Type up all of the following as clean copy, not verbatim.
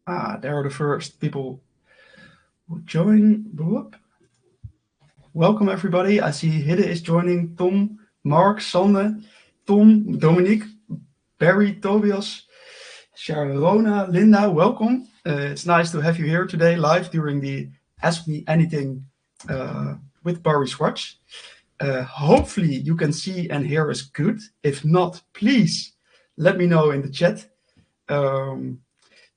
There are the first people who join. Whoop. Welcome, everybody. I see Hidde is joining. Tom, Mark, Sander, Tom, Dominique, Barry, Tobias, Sharona, Linda, welcome. It's nice to have you here today live during the Ask Me Anything with Barry Schwartz. Hopefully you can see and hear us good. If not, please let me know in the chat.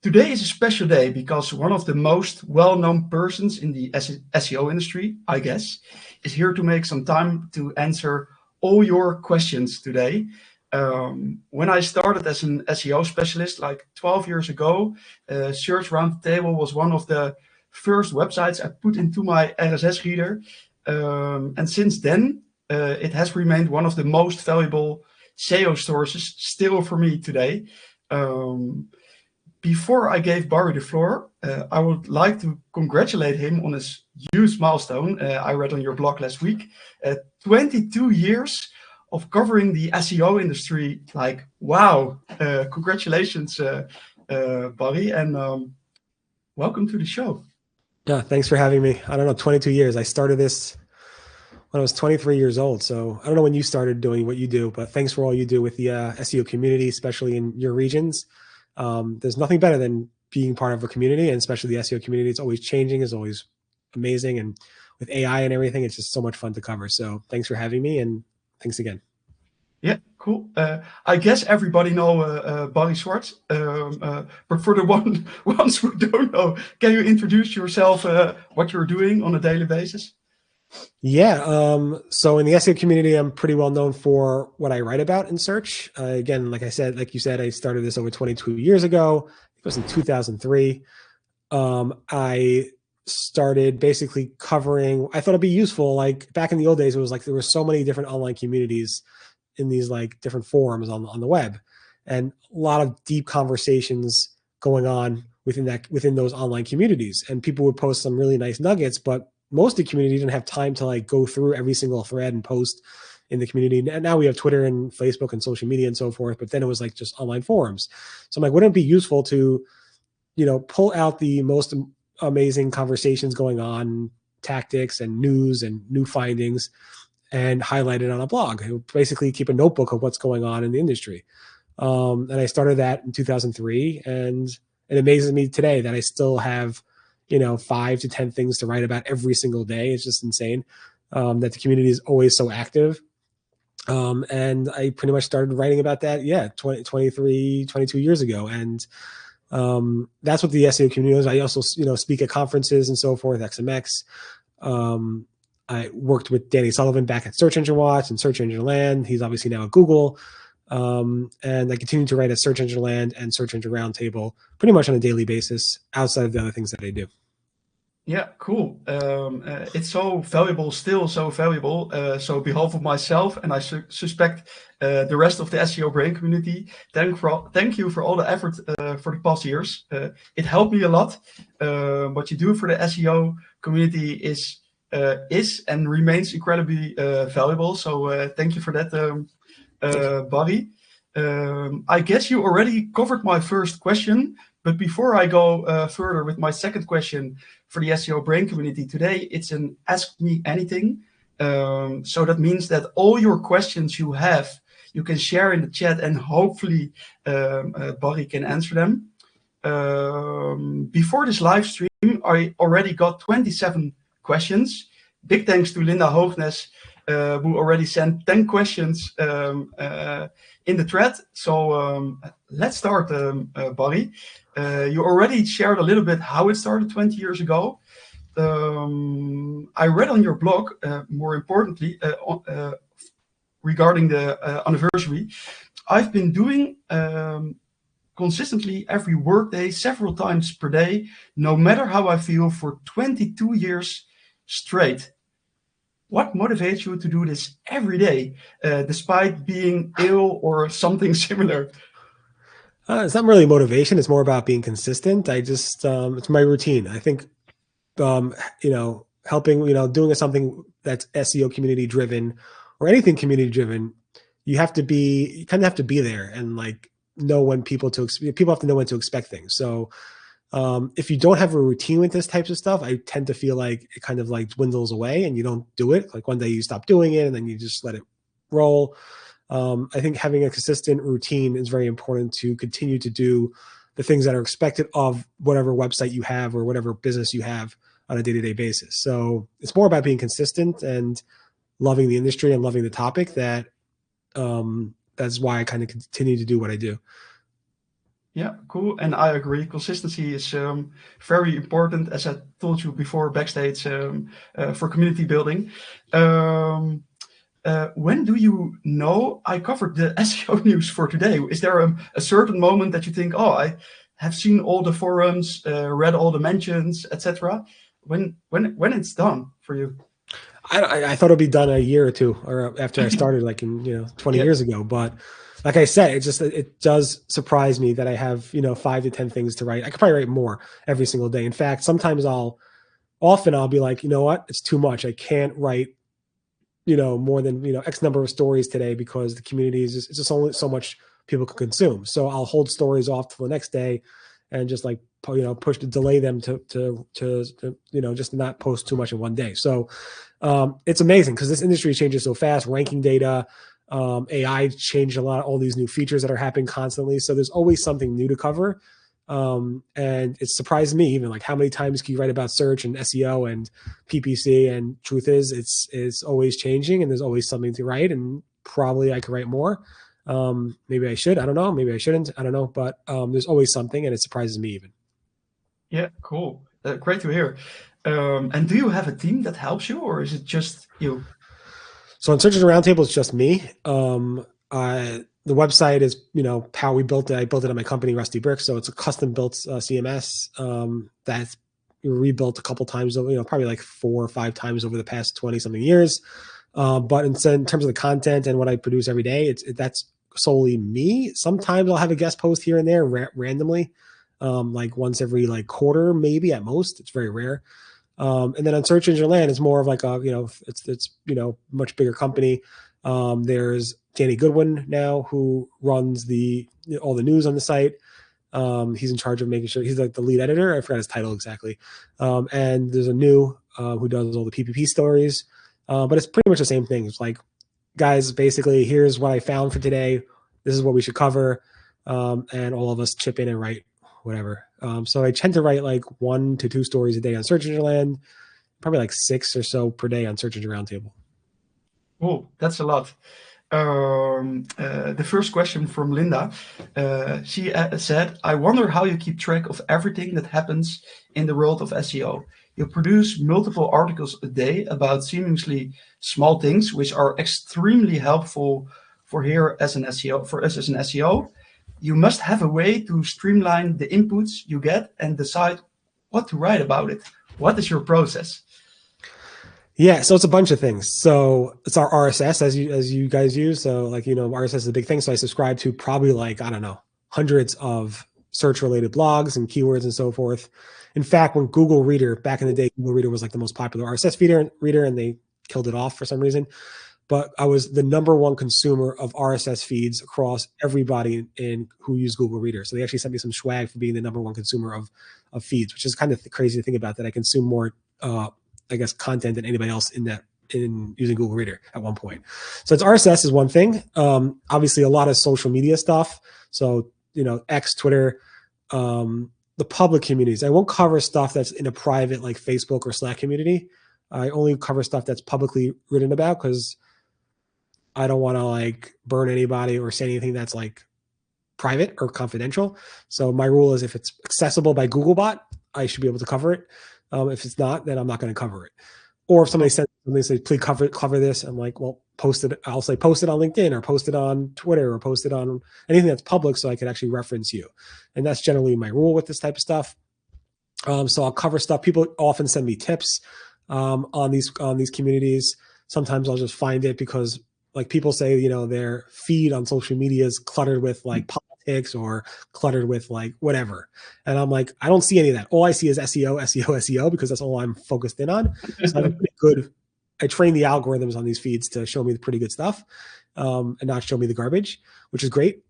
Today is a special day because one of the most well-known persons in the SEO industry, I guess, is here to make some time to answer all your questions today. When I started as an SEO specialist like 12 years ago, Search Roundtable was one of the first websites I put into my RSS reader. And since then, it has remained one of the most valuable SEO sources still for me today. Before I gave Barry the floor, I would like to congratulate him on his huge milestone. I read on your blog last week, 22 years of covering the SEO industry. Like, wow, congratulations, Barry, and welcome to the show. Yeah, thanks for having me. I don't know, 22 years. I started this when I was 23 years old. So I don't know when you started doing what you do, but thanks for all you do with the SEO community, especially in your regions. There's nothing better than being part of a community, and especially the SEO community. It's always changing, is always amazing. And with AI and everything, it's just so much fun to cover. So thanks for having me, and thanks again. Yeah, cool. I guess everybody know Barry Schwartz, but for the ones who don't know, can you introduce yourself, what you're doing on a daily basis? Yeah. So in the SEO community, I'm pretty well known for what I write about in search. Again, like you said, I started this over 22 years ago. It was in 2003. I started basically covering, I thought it'd be useful. Like back in the old days, it was like there were so many different online communities in these like different forums on the web, and a lot of deep conversations going on within those online communities. And people would post some really nice nuggets, but most of the community didn't have time to like go through every single thread and post in the community. And now we have Twitter and Facebook and social media and so forth, but then it was like just online forums. So I'm like, wouldn't it be useful to, pull out the most amazing conversations going on, tactics and news and new findings, and highlight it on a blog? Basically keep a notebook of what's going on in the industry. And I started that in 2003, and it amazes me today that I still have 5 to 10 things to write about every single day. It's just insane that the community is always so active. And I pretty much started writing about that, 22 years ago. And that's what the SEO community is. I also, speak at conferences and so forth, XMX. I worked with Danny Sullivan back at Search Engine Watch and Search Engine Land. He's obviously now at Google. And I continue to write at Search Engine Land and Search Engine Roundtable pretty much on a daily basis outside of the other things that I do. Yeah, cool. It's so valuable, still so valuable. So on behalf of myself, and I suspect the rest of the SEO Brain community, thank you for all the effort for the past years. It helped me a lot. What you do for the SEO community is and remains incredibly valuable. So thank you for that, Barry. I guess you already covered my first question, but before I go further with my second question for the SEO Brain community today, it's an Ask Me Anything. So that means that all your questions you have, you can share in the chat, and hopefully Barry can answer them. Before this live stream, I already got 27 questions. Big thanks to Linda Hoognes, who already sent 10 questions in the thread. So let's start, Barry. You already shared a little bit how it started 20 years ago. I read on your blog, more importantly, regarding the anniversary. I've been doing consistently every workday, several times per day, no matter how I feel, for 22 years straight. What motivates you to do this every day, despite being ill or something similar? It's not really motivation. It's more about being consistent. I just, it's my routine. I think, helping, doing something that's SEO community driven or anything community driven, you kind of have to be there and like know when people have to know when to expect things. So If you don't have a routine with this types of stuff, I tend to feel like it kind of like dwindles away and you don't do it. Like one day you stop doing it and then you just let it roll. I think having a consistent routine is very important to continue to do the things that are expected of whatever website you have or whatever business you have on a day-to-day basis. So it's more about being consistent and loving the industry and loving the topic. That's why I kind of continue to do what I do. Yeah, cool. And I agree. Consistency is very important, as I told you before backstage, for community building. When do you know I covered the SEO news for today? Is there a certain moment that you think, oh, I have seen all the forums, read all the mentions, etc.? When it's done for you? I thought it'd be done a year or two, or after I started, like in 20 years ago. But like I said, it does surprise me that I have 5 to 10 things to write. I could probably write more every single day. In fact, sometimes I'll be like, you know what, it's too much. I can't write more than X number of stories today because the community is it's just only so much people can consume. So I'll hold stories off till the next day, and just like push to delay them to just not post too much in one day. So it's amazing because this industry changes so fast. Ranking data, AI changed a lot. All these new features that are happening constantly. So there's always something new to cover. And it surprised me even like how many times can you write about search and SEO and PPC, and truth is it's always changing and there's always something to write, and probably I could write more. Maybe I should, I don't know. Maybe I shouldn't, I don't know. But there's always something, and it surprises me even. Yeah, cool. Great to hear. And do you have a team that helps you, or is it just you? So on Search Engine Roundtable, it's just me. The website is, how we built it. I built it on my company, Rusty Brick. So it's a custom built CMS that's rebuilt a couple times, probably like 4 or 5 times over the past 20 something years. But in terms of the content and what I produce every day, that's solely me. Sometimes I'll have a guest post here and there randomly, like once every like quarter, maybe at most. It's very rare. And then on Search Engine Land, it's more of like a, it's much bigger company. There's Danny Goodwin now, who runs all the news on the site. He's in charge of making sure he's like the lead editor. I forgot his title exactly. And there's a new who does all the PPP stories. But it's pretty much the same thing. It's like, guys, basically, here's what I found for today. This is what we should cover. And all of us chip in and write whatever. So I tend to write like 1 to 2 stories a day on Search Engine Land, probably like 6 or so per day on Search Engine Roundtable. Oh, that's a lot. The first question from Linda, she said, I wonder how you keep track of everything that happens in the world of SEO. You produce multiple articles a day about seemingly small things, which are extremely helpful for us as an SEO. You must have a way to streamline the inputs you get and decide what to write about it. What is your process? Yeah, so it's a bunch of things. So it's our RSS as you guys use. So like, RSS is a big thing. So I subscribe to probably like, I don't know, hundreds of search related blogs and keywords and so forth. In fact, when Google Reader, back in the day, Google Reader was like the most popular RSS reader, and they killed it off for some reason. But I was the #1 consumer of RSS feeds across everybody who used Google Reader. So they actually sent me some swag for being the #1 consumer of feeds, which is kind of crazy to think about, that I consume more content than anybody else in using Google Reader at one point. So it's RSS is one thing. Obviously a lot of social media stuff. So, X, Twitter, the public communities. I won't cover stuff that's in a private like Facebook or Slack community. I only cover stuff that's publicly written about because I don't want to like burn anybody or say anything that's like private or confidential. So my rule is if it's accessible by Googlebot, I should be able to cover it. If it's not, then I'm not going to cover it. Or if somebody says something, say, please cover this, I'm like, well, post it. I'll say post it on LinkedIn or post it on Twitter or post it on anything that's public so I can actually reference you. And that's generally my rule with this type of stuff. So I'll cover stuff. People often send me tips on these communities. Sometimes I'll just find it because like people say, their feed on social media is cluttered with like politics or cluttered with like whatever. And I'm like, I don't see any of that. All I see is SEO, SEO, SEO, because that's all I'm focused in on. So I train the algorithms on these feeds to show me the pretty good stuff and not show me the garbage, which is great.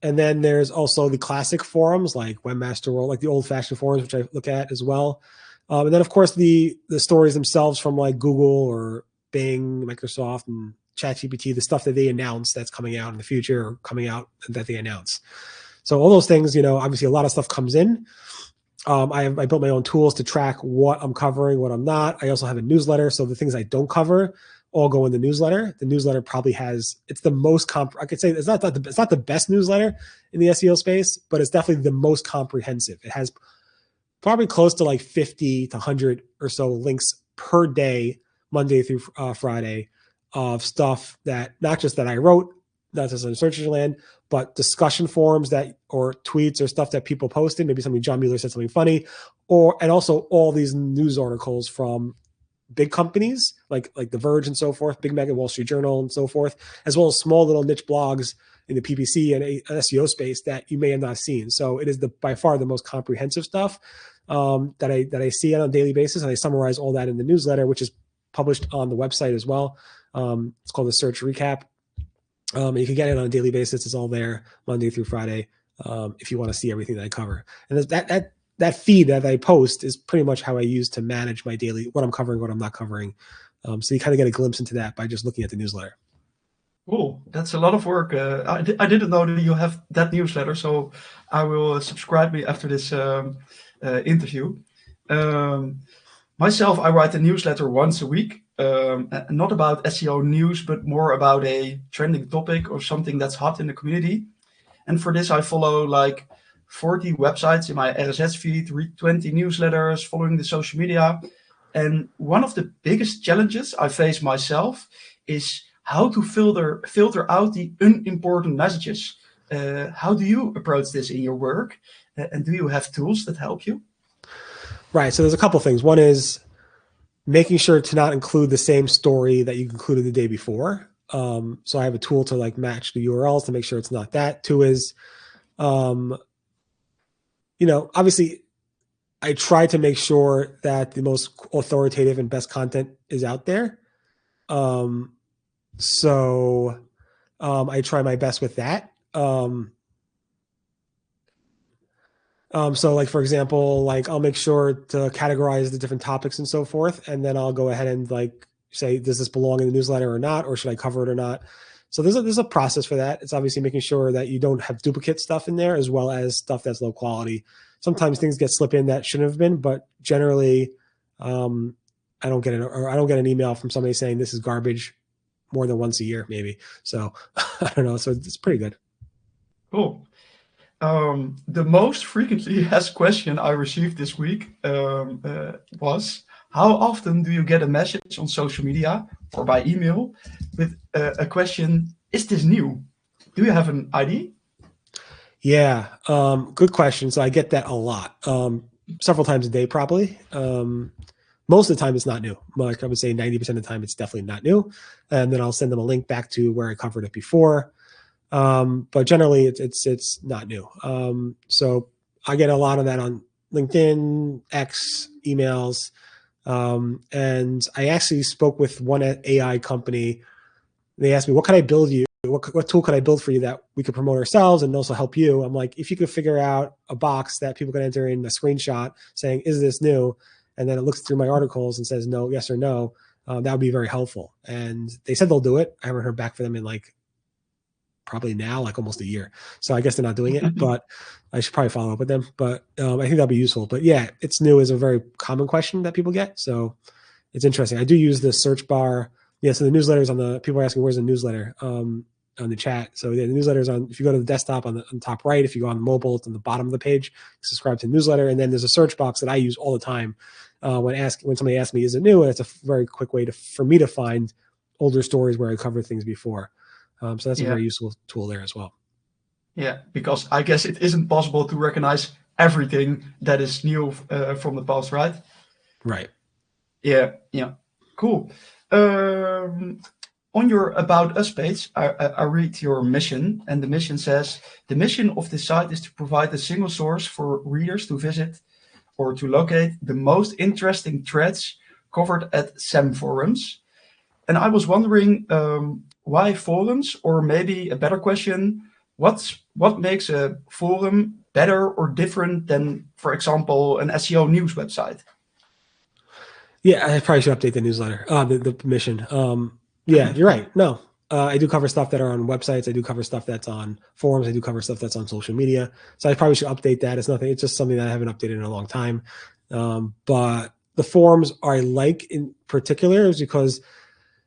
And then there's also the classic forums like Webmaster World, like the old-fashioned forums, which I look at as well. And then, of course, the stories themselves from like Google or Bing, Microsoft, and ChatGPT, the stuff that they announce that's coming out in the future or coming out that they announce. So all those things, obviously a lot of stuff comes in. I built my own tools to track what I'm covering, what I'm not. I also have a newsletter. So the things I don't cover all go in the newsletter. The newsletter probably it's the most I could say it's not the best newsletter in the SEO space, but it's definitely the most comprehensive. It has probably close to like 50 to 100 or so links per day, Monday through Friday, of stuff that not just that I wrote, not just on Search Engine Land, but discussion forums or tweets or stuff that people posted. Maybe John Mueller said something funny, and also all these news articles from big companies like The Verge and so forth, Big Mega Wall Street Journal and so forth, as well as small little niche blogs in the PPC and SEO space that you may have not seen. So it is by far the most comprehensive stuff that I see on a daily basis, and I summarize all that in the newsletter, which is published on the website as well. It's called the Search Recap. You can get it on a daily basis. It's all there Monday through Friday if you want to see everything that I cover. And that feed that I post is pretty much how I use to manage my daily, what I'm covering, what I'm not covering. So you kind of get a glimpse into that by just looking at the newsletter. Cool. That's a lot of work. I didn't know that you have that newsletter, so I will subscribe me after this interview. Myself, I write a newsletter once a week, not about SEO news, but more about a trending topic or something that's hot in the community. And for this, I follow like 40 websites in my RSS feed, read 20 newsletters, following the social media. And one of the biggest challenges I face myself is how to filter out the unimportant messages. How do you approach this in your work? And do you have tools that help you? Right. So there's a couple things. One is making sure to not include the same story that you included the day before. So I have a tool to like match the URLs to make sure it's not that. Two is, obviously I try to make sure that the most authoritative and best content is out there. So I try my best with that. So like, for example, like I'll make sure to categorize the different topics and so forth. And then I'll go ahead and like say, does this belong in the newsletter or not, or should I cover it or not? So there's a process for that. It's obviously making sure that you don't have duplicate stuff in there, as well as stuff that's low quality. Sometimes things slip in that shouldn't have been, but generally, I don't get an email from somebody saying this is garbage more than once a year, maybe. So I don't know. So it's pretty good. Cool. The most frequently asked question I received this week was, how often do you get a message on social media or by email with a question, is this new? Do you have an ID? Yeah, good question. So I get that a lot, several times a day, probably. Most of the time it's not new. Like I would say 90% of the time it's definitely not new. And then I'll send them a link back to where I covered it before. But generally it's not new. So I get a lot of that on LinkedIn, X, emails. And I actually spoke with one AI company. They asked me, what can I build you? What tool could I build for you that we could promote ourselves and also help you? I'm like, if you could figure out a box that people can enter in a screenshot saying, is this new? And then it looks through my articles and says no, yes or no. That would be very helpful. And they said they'll do it. I haven't heard back from them in like probably now, like almost a year. So I guess they're not doing it, but I should probably follow up with them. But I think that'll be useful. But yeah, it's new is a very common question that people get. So it's interesting. I do use the search bar. Yeah, so the newsletters people are asking, where's the newsletter on the chat? So yeah, the newsletter's on, if you go to the desktop on the top right, if you go on mobile, it's on the bottom of the page, subscribe to the newsletter. And then there's a search box that I use all the time when somebody asks me, is it new? And it's a very quick way for me to find older stories where I covered things before. So that's a very useful tool there as well. Yeah, because I guess it isn't possible to recognize everything that is new from the past, right? Right. Yeah. Cool. On your About Us page, I read your mission, and the mission says, the mission of this site is to provide a single source for readers to visit or to locate the most interesting threads covered at SEM forums. And I was wondering, why forums? Or maybe a better question, what makes a forum better or different than, for example, an SEO news website? Yeah, I probably should update the newsletter, the mission. Yeah, you're right. No, I do cover stuff that are on websites. I do cover stuff that's on forums. I do cover stuff that's on social media. So I probably should update that. It's nothing. It's just something that I haven't updated in a long time. But the forums I like in particular is because,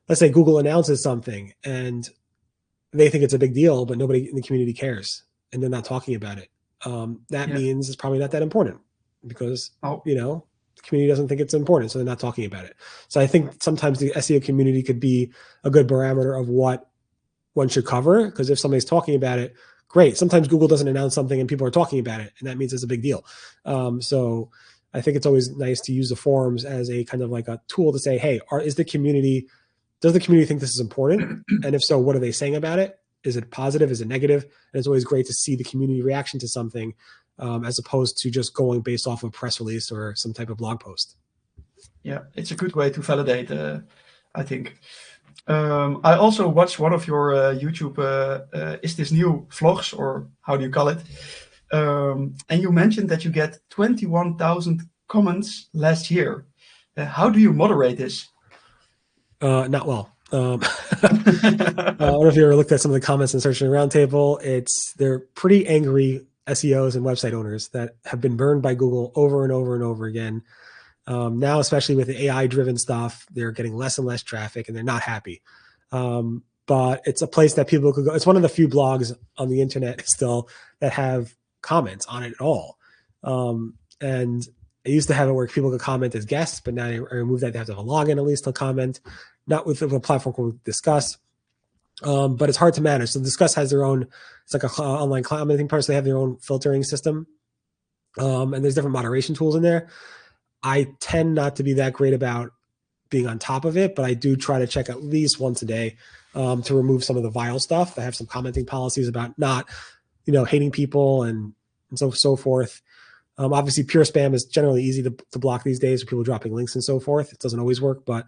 let's say Google announces something and they think it's a big deal, but nobody in the community cares and they're not talking about it. That means it's probably not that important because, the community doesn't think it's important, so they're not talking about it. So I think sometimes the SEO community could be a good barometer of what one should cover, because if somebody's talking about it, great. Sometimes Google doesn't announce something and people are talking about it, and that means it's a big deal. So I think it's always nice to use the forums as a kind of like a tool to say, hey, does the community think this is important? And if so, what are they saying about it? Is it positive? Is it negative? And it's always great to see the community reaction to something, as opposed to just going based off of a press release or some type of blog post. Yeah, it's a good way to validate, I think. I also watched one of your YouTube, Is This New vlogs, or how do you call it? And you mentioned that you get 21,000 comments last year. How do you moderate this? Not well. I don't know if you ever looked at some of the comments in Search Engine Roundtable. They're pretty angry SEOs and website owners that have been burned by Google over and over and over again. Now, especially with the AI-driven stuff, they're getting less and less traffic, and they're not happy. But it's a place that people could go. It's one of the few blogs on the internet still that have comments on it at all. And I used to have it where people could comment as guests, but now I removed that. They have to have a login at least to comment, not with a platform called Discuss. But it's hard to manage. So Discuss has their own, it's like an online commenting place. They have their own filtering system. And there's different moderation tools in there. I tend not to be that great about being on top of it, but I do try to check at least once a day to remove some of the vile stuff. I have some commenting policies about not, hating people and so forth. Obviously, pure spam is generally easy to block these days with people dropping links and so forth. It doesn't always work, but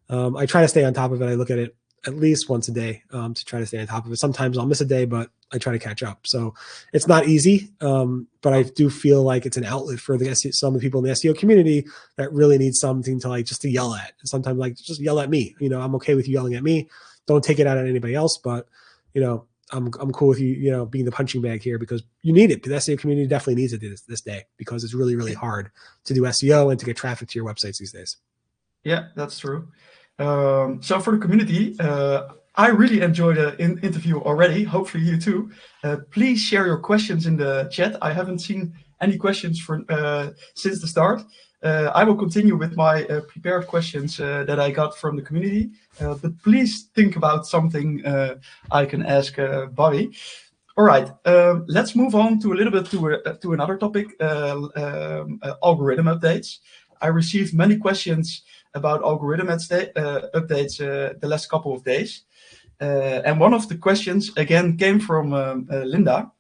I try to stay on top of it. I look at it at least once a day to try to stay on top of it. Sometimes I'll miss a day, but I try to catch up. So it's not easy, but I do feel like it's an outlet for some of the people in the SEO community that really need something to just to yell at. And sometimes just yell at me. I'm okay with you yelling at me. Don't take it out on anybody else, but I'm cool with you, being the punching bag here because you need it. The SEO community definitely needs it this day because it's really, really hard to do SEO and to get traffic to your websites these days. Yeah, that's true. So for the community, I really enjoyed the interview already. Hopefully you too. Please share your questions in the chat. I haven't seen any questions since the start. I will continue with my prepared questions that I got from the community. But please think about something I can ask Barry. All right, let's move on to a little bit to another topic, algorithm updates. I received many questions about algorithm updates the last couple of days. And one of the questions, again, came from Linda.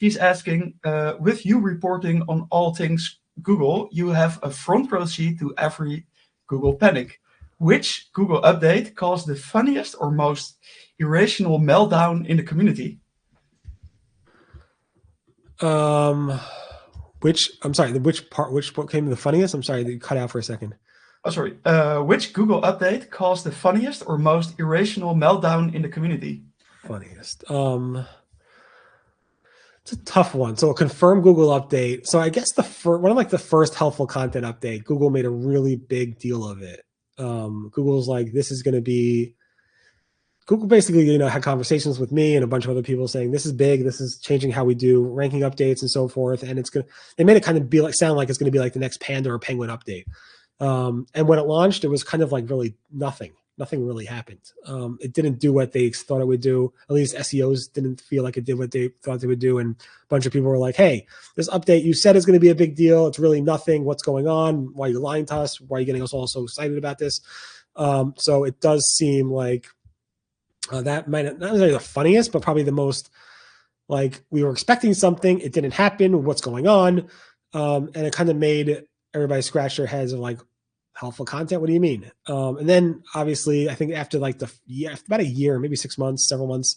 She's asking, with you reporting on all things Google, you have a front row seat to every Google panic. Which Google update caused the funniest or most irrational meltdown in the community? Which what came the funniest? I'm sorry, you cut out for a second. Oh, sorry. Which Google update caused the funniest or most irrational meltdown in the community? Funniest. It's a tough one. So a confirmed Google update. So I guess one of the first helpful content update, Google made a really big deal of it. Google's like, this is going to be. Google basically, had conversations with me and a bunch of other people saying this is big, this is changing how we do ranking updates and so forth, and they made it kind of sound like it's going to be like the next Panda or Penguin update. And when it launched, it was kind of like really nothing really happened. It didn't do what they thought it would do. At least SEOs didn't feel like it did what they thought they would do. And a bunch of people were like, hey, this update you said is going to be a big deal. It's really nothing. What's going on? Why are you lying to us? Why are you getting us all so excited about this? So it does seem like that might not necessarily the funniest, but probably the most like we were expecting something. It didn't happen. What's going on? And it kind of made everybody scratch their heads of like, helpful content. What do you mean? And then obviously I think after about a year, maybe 6 months, several months,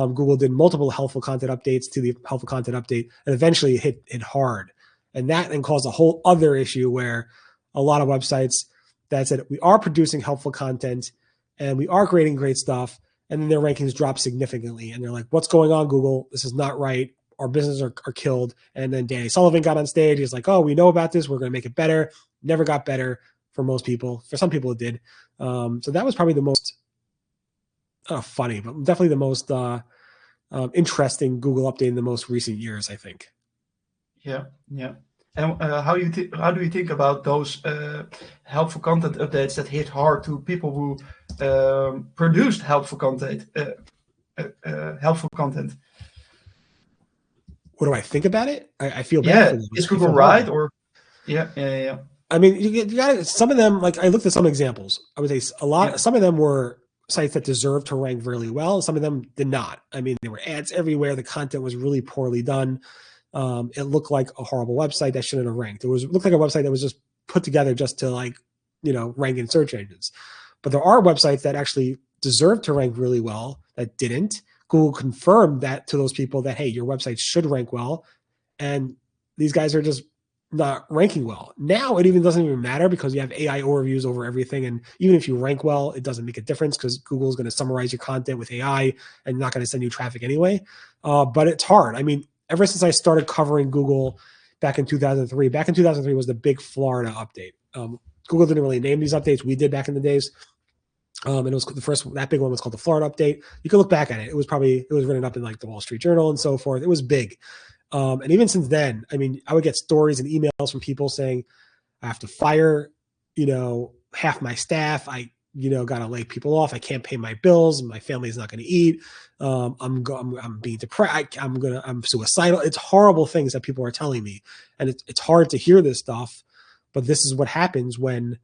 Google did multiple helpful content updates to the helpful content update, and eventually hit hard. And that then caused a whole other issue where a lot of websites that said, we are producing helpful content and we are creating great stuff, and then their rankings drop significantly. And they're like, what's going on, Google? This is not right. Our businesses are killed. And then Danny Sullivan got on stage. He's like, oh, we know about this. We're going to make it better. Never got better for most people. For some people it did. So that was probably the most funny, but definitely the most interesting Google update in the most recent years, I think. Yeah. And how do you think about those helpful content updates that hit hard to people who produced helpful content? What do I think about it? I feel bad for them. Is Google right? Or yeah. I mean, you got some of them. Like I looked at some examples. I would say some of them were sites that deserved to rank really well. Some of them did not. I mean, there were ads everywhere. The content was really poorly done. It looked like a horrible website that shouldn't have ranked. It looked like a website that was just put together just to rank in search engines. But there are websites that actually deserve to rank really well that didn't. Google confirmed that to those people that, hey, your website should rank well. And these guys are just not ranking well. Now it doesn't even matter because you have AI overviews over everything. And even if you rank well, it doesn't make a difference because Google is going to summarize your content with AI and not going to send you traffic anyway. But it's hard. I mean, ever since I started covering Google back in 2003 was the big Florida update. Google didn't really name these updates. We did back in the days. And it was the first, that big one was called the Florida update. You can look back at it. It was written up in like the Wall Street Journal and so forth. It was big. And even since then, I mean, I would get stories and emails from people saying, I have to fire, half my staff. I, got to lay people off. I can't pay my bills. My family is not going to eat. I'm being depressed. I'm suicidal. It's horrible things that people are telling me. And it's hard to hear this stuff, but this is what happens when,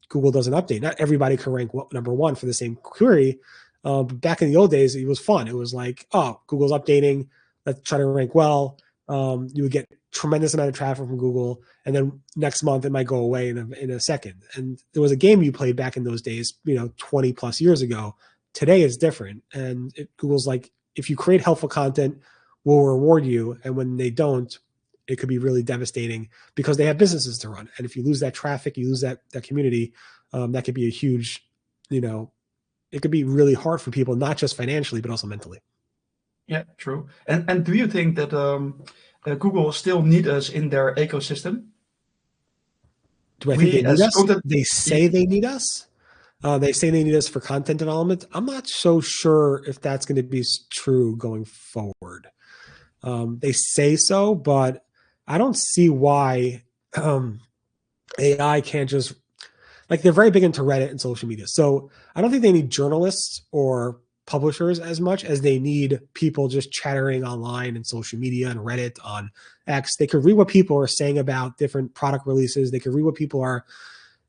Google does an update. Not everybody can rank number one for the same query. But back in the old days, it was fun. It was like, oh, Google's updating. Let's try to rank well. You would get tremendous amount of traffic from Google. And then next month, it might go away in a second. And there was a game you played back in those days, 20 plus years ago. Today is different. And Google's like, if you create helpful content, we'll reward you. And when they don't, it could be really devastating because they have businesses to run. And if you lose that traffic, you lose that community, that could be a huge, it could be really hard for people, not just financially, but also mentally. Yeah, true. And do you think that Google still need us in their ecosystem? Do I think they need us? They say they need us. They say they need us for content development. I'm not so sure if that's going to be true going forward. They say so, but I don't see why AI can't just, like, they're very big into Reddit and social media. So I don't think they need journalists or publishers as much as they need people just chattering online and social media and Reddit on X. They could read what people are saying about different product releases. They could read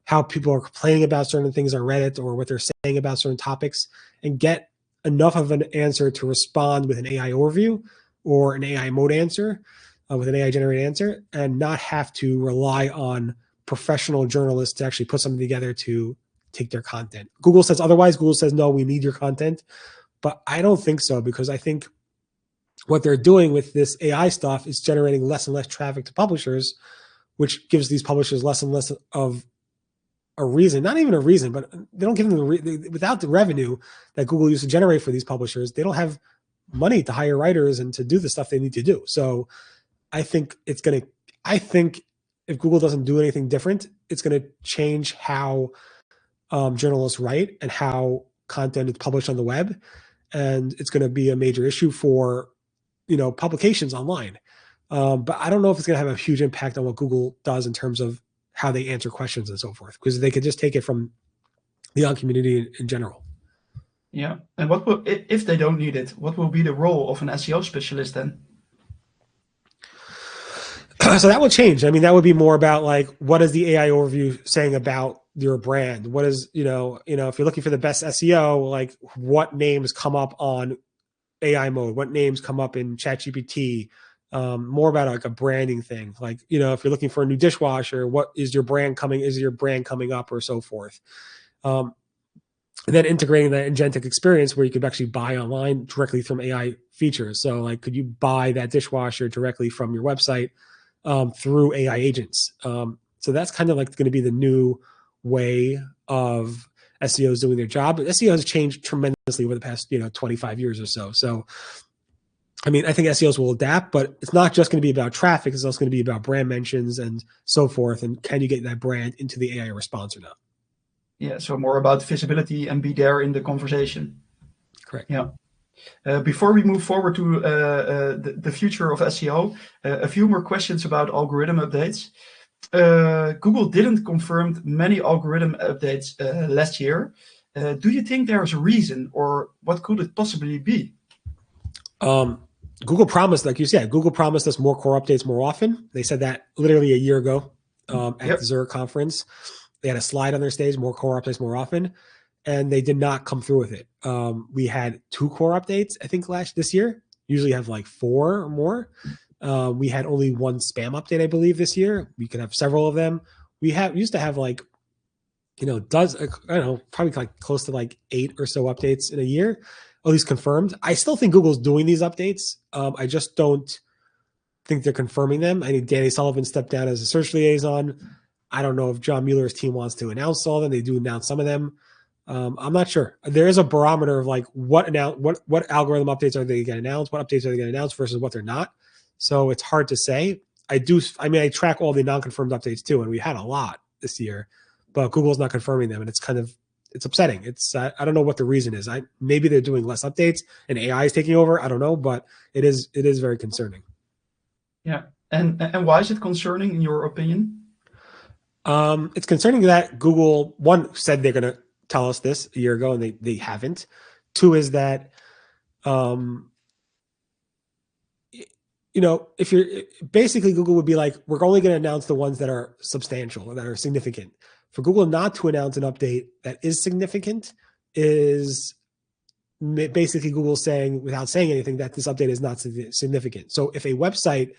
how people are complaining about certain things on Reddit or what they're saying about certain topics and get enough of an answer to respond with an AI overview or an AI mode answer with an AI generated answer and not have to rely on professional journalists to actually put something together to take their content. Google says otherwise. Google says, no, we need your content. But I don't think so, because I think what they're doing with this AI stuff is generating less and less traffic to publishers, which gives these publishers less and less of a reason, not even a reason, but they don't give them without the revenue that Google used to generate for these publishers, they don't have money to hire writers and to do the stuff they need to do. So I think if Google doesn't do anything different, it's going to change how journalists write and how content is published on the web. And it's going to be a major issue for, publications online. But I don't know if it's going to have a huge impact on what Google does in terms of how they answer questions and so forth, because they could just take it from the community in general. Yeah. And what will, if they don't need it, what will be the role of an SEO specialist then? So that will change. I mean, that would be more about like, what is the AI overview saying about your brand? What is, if you're looking for the best SEO, like what names come up on AI mode? What names come up in ChatGPT? More about like a branding thing. Like, if you're looking for a new dishwasher, what is your brand coming? Is your brand coming up or so forth? And then integrating that agentic experience where you could actually buy online directly from AI features. So like, could you buy that dishwasher directly from your website through AI agents? So that's kind of like going to be the new way of SEOs doing their job. But SEO has changed tremendously over the past 25 years or so. So I mean, I think SEOs will adapt, but it's not just going to be about traffic. It's also going to be about brand mentions and so forth. And can you get that brand into the AI response or not? Yeah, so more about visibility and be there in the conversation. Correct. Yeah. Before we move forward to the future of SEO, a few more questions about algorithm updates. Google didn't confirm many algorithm updates last year. Do you think there's a reason, or what could it possibly be? Google promised, like you said, Google promised us more core updates more often. They said that literally a year ago at the Zurich conference. They had a slide on their stage, more core updates more often, and they did not come through with it. We had 2 core updates, I think, this year. Usually have like 4 or more. We had only 1 spam update, I believe, this year. We could have several of them. We used to have like, probably like close to like 8 or so updates in a year, at least confirmed. I still think Google's doing these updates. I just don't think they're confirming them. I think Danny Sullivan stepped down as a search liaison. I don't know if John Mueller's team wants to announce all of them. They do announce some of them. I'm not sure. There is a barometer of like what algorithm updates are they going to announce, what updates are they going to announce versus what they're not. So it's hard to say. I track all the non-confirmed updates too, and we had a lot this year, but Google's not confirming them, and it's upsetting. I don't know what the reason is. Maybe they're doing less updates and AI is taking over. I don't know, but it is very concerning. Yeah, and why is it concerning in your opinion? It's concerning that Google, one, said they're going to tell us this a year ago, and they haven't. 2 is that, if you're basically Google would be like, we're only going to announce the ones that are substantial or that are significant. For Google not to announce an update that is significant is basically Google saying, without saying anything, that this update is not significant. So if a website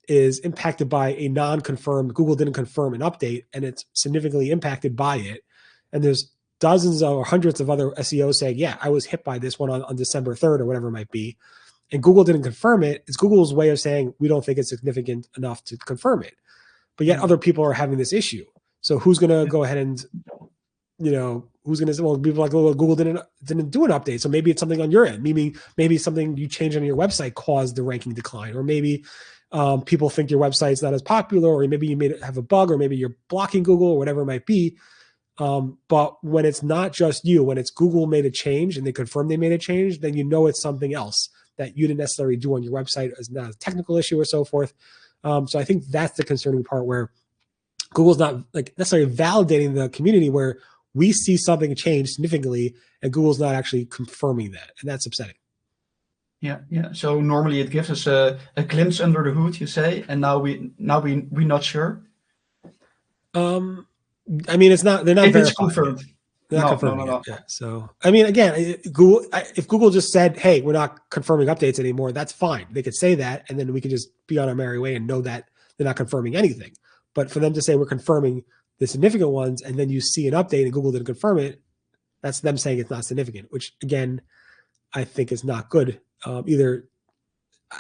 is impacted by a non-confirmed, Google didn't confirm an update, and it's significantly impacted by it, and there's dozens or hundreds of other SEOs saying, yeah, I was hit by this one on December 3rd or whatever it might be, and Google didn't confirm it, it's Google's way of saying, we don't think it's significant enough to confirm it. But yet other people are having this issue. So who's going to go ahead and, who's going to say, well, people like, well, Google didn't do an update. So maybe it's something on your end. Maybe something you changed on your website caused the ranking decline, or maybe people think your website's not as popular, or maybe you have a bug, or maybe you're blocking Google, or whatever it might be. But when it's not just you, when it's Google made a change and they confirm they made a change, then it's something else that you didn't necessarily do on your website as not a technical issue or so forth. So I think that's the concerning part, where Google's not like necessarily validating the community, where we see something change significantly and Google's not actually confirming that. And that's upsetting. Yeah. So normally it gives us a glimpse under the hood, you say, and now we're not sure. I mean, they're not if verified. It's confirmed. They're not confirming it. Yeah. So, I mean, again, if Google just said, hey, we're not confirming updates anymore, that's fine. They could say that, and then we could just be on our merry way and know that they're not confirming anything. But for them to say we're confirming the significant ones, and then you see an update and Google didn't confirm it, that's them saying it's not significant, which again, I think is not good either.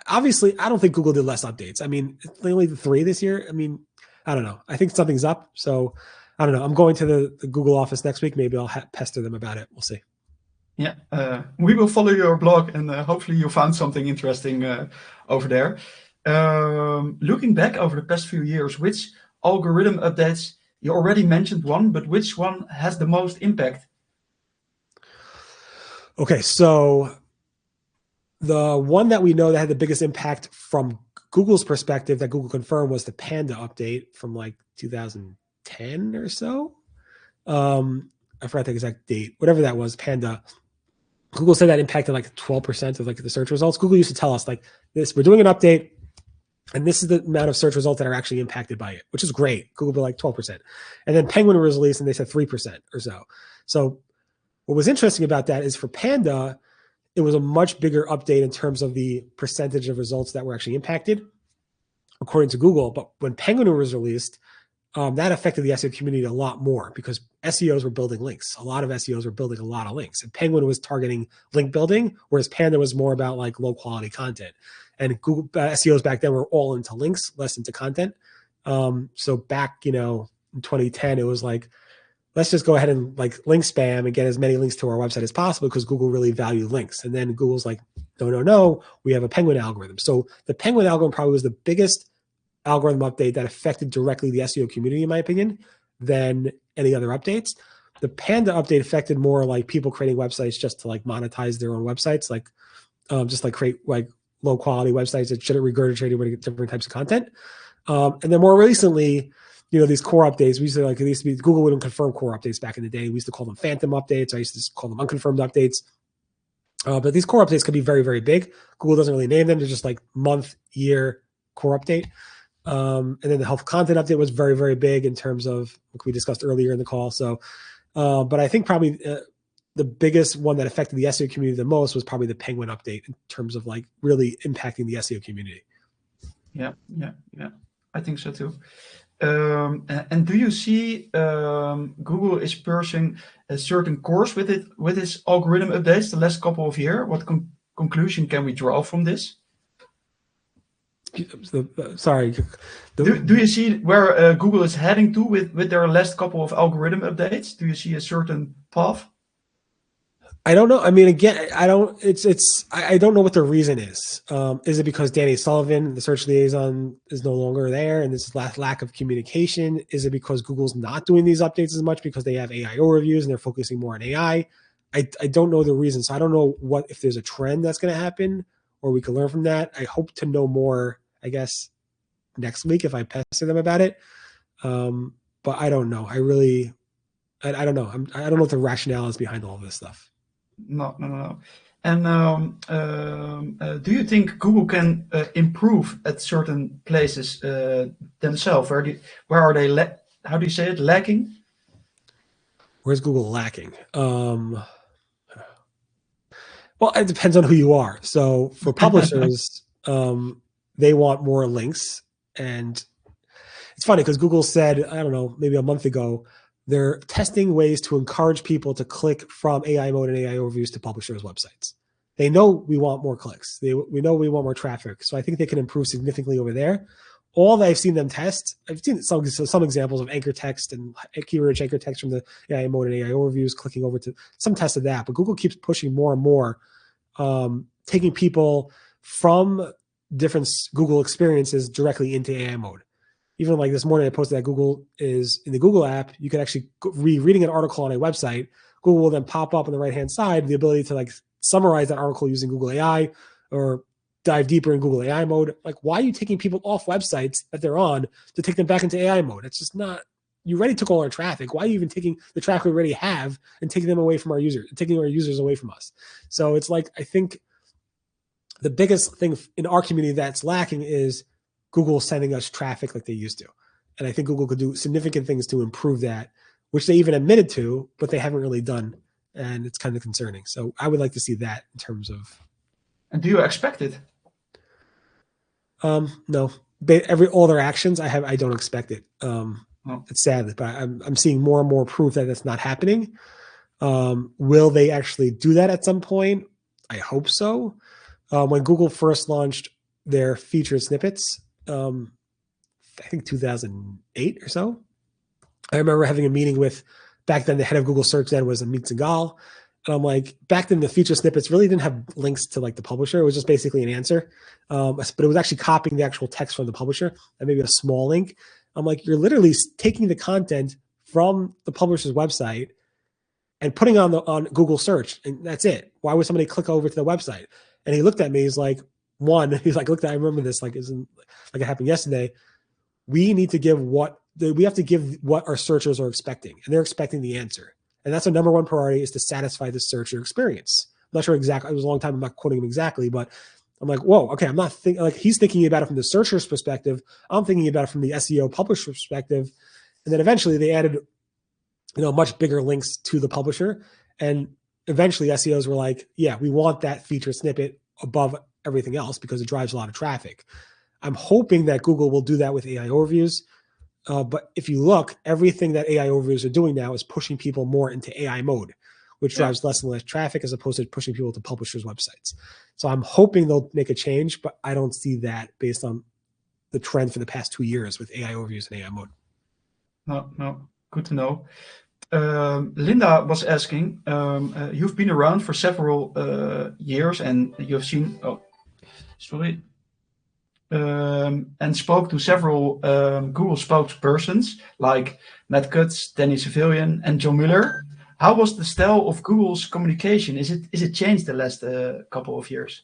Obviously, I don't think Google did less updates. I mean, they only did 3 this year. I mean, I don't know. I think something's up. So I don't know. I'm going to the Google office next week. Maybe I'll pester them about it. We'll see. Yeah, we will follow your blog, and hopefully you found something interesting over there. Looking back over the past few years, which algorithm updates, you already mentioned one, but which one has the most impact? Okay, so the one that we know that had the biggest impact from Google's perspective that Google confirmed was the Panda update from like 2010 or so. I forgot the exact date, whatever that was, Panda. Google said that impacted like 12% of like the search results. Google used to tell us like this, we're doing an update, and this is the amount of search results that are actually impacted by it, which is great. Google be like 12%. And then Penguin was released and they said 3% or so. So what was interesting about that is for Panda, it was a much bigger update in terms of the percentage of results that were actually impacted, according to Google. But when Penguin was released, that affected the SEO community a lot more because SEOs were building links. A lot of SEOs were building a lot of links. And Penguin was targeting link building, whereas Panda was more about like low quality content. And Google SEOs back then were all into links, less into content. So back, in 2010, it was like, let's just go ahead and like link spam and get as many links to our website as possible because Google really valued links. And then Google's like, no, we have a Penguin algorithm. So the Penguin algorithm probably was the biggest algorithm update that affected directly the SEO community, in my opinion, than any other updates. The Panda update affected more like people creating websites just to like monetize their own websites, like just like create like low quality websites that shouldn't regurgitate with different types of content. And then more recently, these core updates, we used to it used to be Google wouldn't confirm core updates back in the day. We used to call them phantom updates. I used to call them unconfirmed updates. But these core updates could be very, very big. Google doesn't really name them. They're just like month, year core update. And then the health content update was very, very big in terms of what we discussed earlier in the call. So, but I think probably the biggest one that affected the SEO community the most was probably the Penguin update in terms of like really impacting the SEO community. Yeah. I think so too. And do you see Google is pursuing a certain course with its algorithm updates the last couple of years? What conclusion can we draw from this? Sorry. Do you see where Google is heading to with their last couple of algorithm updates? Do you see a certain path? I don't know. I mean, again, I don't know what the reason is. Is it because Danny Sullivan, the search liaison, is no longer there and this lack of communication? Is it because Google's not doing these updates as much because they have AI overviews and they're focusing more on AI? I don't know the reason. So I don't know if there's a trend that's going to happen or we can learn from that. I hope to know more, I guess, next week if I pester them about it. But I don't know. I don't know. I don't know what the rationale is behind all this stuff. No. And do you think Google can improve at certain places themselves? Where are they? How do you say it? Lacking? Where's Google lacking? Well, it depends on who you are. So for publishers, they want more links, and it's funny because Google said, I don't know, maybe a month ago, they're testing ways to encourage people to click from AI mode and AI overviews to publishers' websites. They know we want more clicks. We know we want more traffic. So I think they can improve significantly over there. All that I've seen them test, I've seen some examples of anchor text and keyword anchor text from the AI mode and AI overviews, clicking over to some tests of that. But Google keeps pushing more and more, taking people from different Google experiences directly into AI mode. Even like this morning, I posted that Google is in the Google app. You can actually reading an article on a website. Google will then pop up on the right-hand side the ability to like summarize that article using Google AI or dive deeper in Google AI mode. Like, why are you taking people off websites that they're on to take them back into AI mode? It's just not. You already took all our traffic. Why are you even taking the traffic we already have and taking them away from our users, taking our users away from us? So it's like I think the biggest thing in our community that's lacking is Google sending us traffic like they used to. And I think Google could do significant things to improve that, which they even admitted to, but they haven't really done. And it's kind of concerning. So I would like to see that in terms of. And do you expect it? No. All their actions, I don't expect it. It's sad, but I'm seeing more and more proof that that's not happening. Will they actually do that at some point? I hope so. When Google first launched their featured snippets, I think 2008 or so. I remember having a meeting with, back then the head of Google Search then was Amit Singhal. And I'm like, back then the feature snippets really didn't have links to like the publisher. It was just basically an answer. But it was actually copying the actual text from the publisher and maybe a small link. I'm like, you're literally taking the content from the publisher's website and putting on Google search. And that's it. Why would somebody click over to the website? And he looked at me, he's like, look, I remember this, like it happened yesterday. We have to give what our searchers are expecting, and they're expecting the answer. And that's our number one priority, is to satisfy the searcher experience. I'm not sure exactly. It was a long time. I'm not quoting him exactly, but I'm like, whoa, okay. I'm not thinking like he's thinking about it from the searcher's perspective. I'm thinking about it from the SEO publisher perspective. And then eventually they added, much bigger links to the publisher. And eventually SEOs were like, yeah, we want that featured snippet above everything else because it drives a lot of traffic. I'm hoping that Google will do that with AI overviews. But if you look, everything that AI overviews are doing now is pushing people more into AI mode, which drives less and less traffic as opposed to pushing people to publishers' websites. So I'm hoping they'll make a change, but I don't see that based on the trend for the past 2 years with AI overviews and AI mode. No, good to know. Linda was asking, you've been around for several years and you've seen, and spoke to several Google spokespersons like Matt Cutts, Danny Savilian, and John Mueller. How was the style of Google's communication? Is it changed the last couple of years?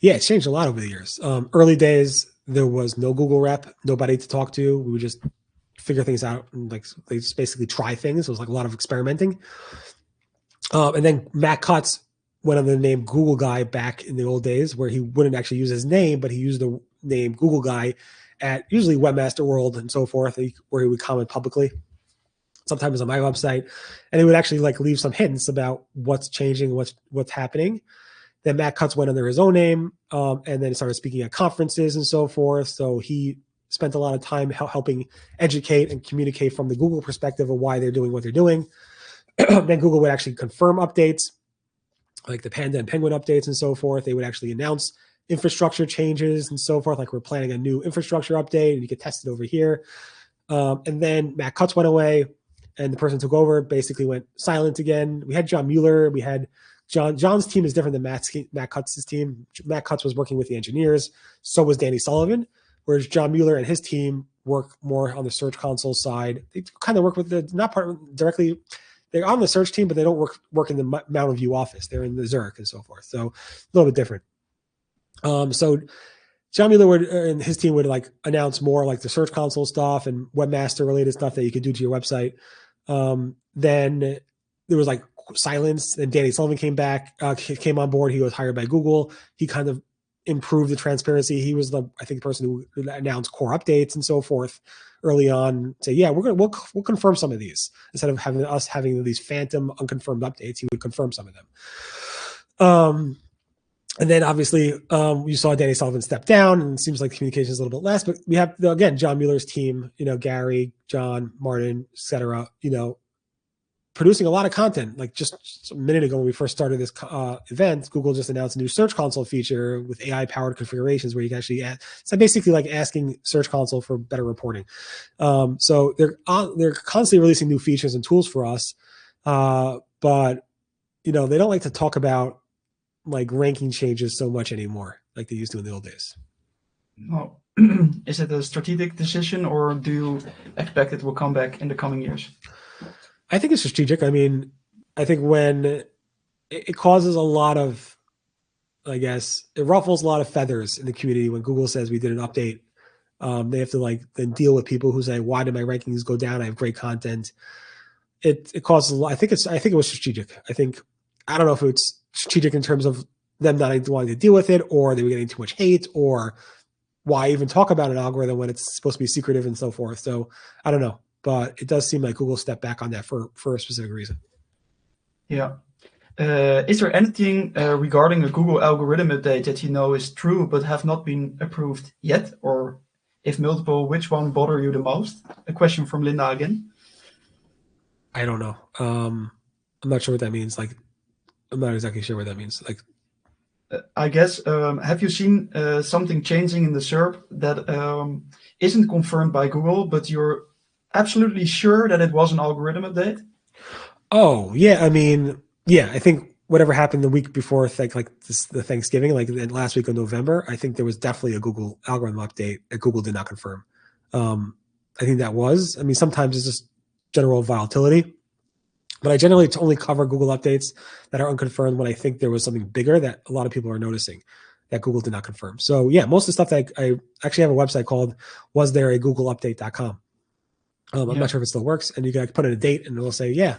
Yeah, it's changed a lot over the years. Early days, there was no Google rep, nobody to talk to. We would just figure things out and like they just basically try things. It was like a lot of experimenting. And then Matt Cutts went under the name Google Guy back in the old days, where he wouldn't actually use his name, but he used the name Google Guy at usually Webmaster World and so forth, where he would comment publicly. Sometimes on my website, and he would actually like leave some hints about what's changing, what's happening. Then Matt Cutts went under his own name, and then started speaking at conferences and so forth. So he spent a lot of time helping educate and communicate from the Google perspective of why they're doing what they're doing. Then Google would actually confirm updates, like the Panda and Penguin updates and so forth. They would actually announce infrastructure changes and so forth, like we're planning a new infrastructure update and you could test it over here. And then Matt Cutts went away, and the person took over basically went silent again. We had John Mueller. We had John's team is different than Matt Cutts' team. Matt Cutts was working with the engineers. So was Danny Sullivan, whereas John Mueller and his team work more on the Search Console side. They kind of work with directly. They're on the search team, but they don't work in the Mountain View office. They're in the Zurich and so forth. So a little bit different. So John Mueller and his team would like announce more like the Search Console stuff and webmaster related stuff that you could do to your website. Then there was like silence, and Danny Sullivan came on board. He was hired by Google. He kind of improved the transparency. He was I think the person who announced core updates and so forth early on. Say, yeah, we'll confirm some of these instead of having these phantom unconfirmed updates. He would confirm some of them. And then obviously you saw Danny Sullivan step down, and it seems like communication is a little bit less. But we have again John Mueller's team, Gary, John, Martin, etc. Producing a lot of content. Like just a minute ago when we first started this event, Google just announced a new Search Console feature with AI-powered configurations where you can actually so basically like asking Search Console for better reporting. So they're constantly releasing new features and tools for us, but they don't like to talk about like ranking changes so much anymore, like they used to in the old days. No. Is it a strategic decision, or do you expect it will come back in the coming years? I think it's strategic. I mean, I think when it causes a lot of, it ruffles a lot of feathers in the community when Google says we did an update. They have to then deal with people who say, why did my rankings go down? I have great content. It causes a lot. I think it was strategic. I don't know if it's strategic in terms of them not wanting to deal with it, or they were getting too much hate, or why even talk about an algorithm when it's supposed to be secretive and so forth. So I don't know. But it does seem like Google stepped back on that for a specific reason. Yeah. Is there anything regarding a Google algorithm update that is true but have not been approved yet? Or if multiple, which one bother you the most? A question from Linda again. I don't know. I'm not sure what that means. I'm not exactly sure what that means. I guess, have you seen something changing in the SERP that isn't confirmed by Google, but you're absolutely sure that it was an algorithm update? Oh, yeah. I mean, yeah, I think whatever happened the week before, the Thanksgiving, last week of November, I think there was definitely a Google algorithm update that Google did not confirm. I think that was. I mean, sometimes it's just general volatility, but I generally only cover Google updates that are unconfirmed when I think there was something bigger that a lot of people are noticing that Google did not confirm. So yeah, most of the stuff that I actually have a website called wasthereagoogleupdate.com. I'm not sure if it still works, and you can put in a date and it will say, I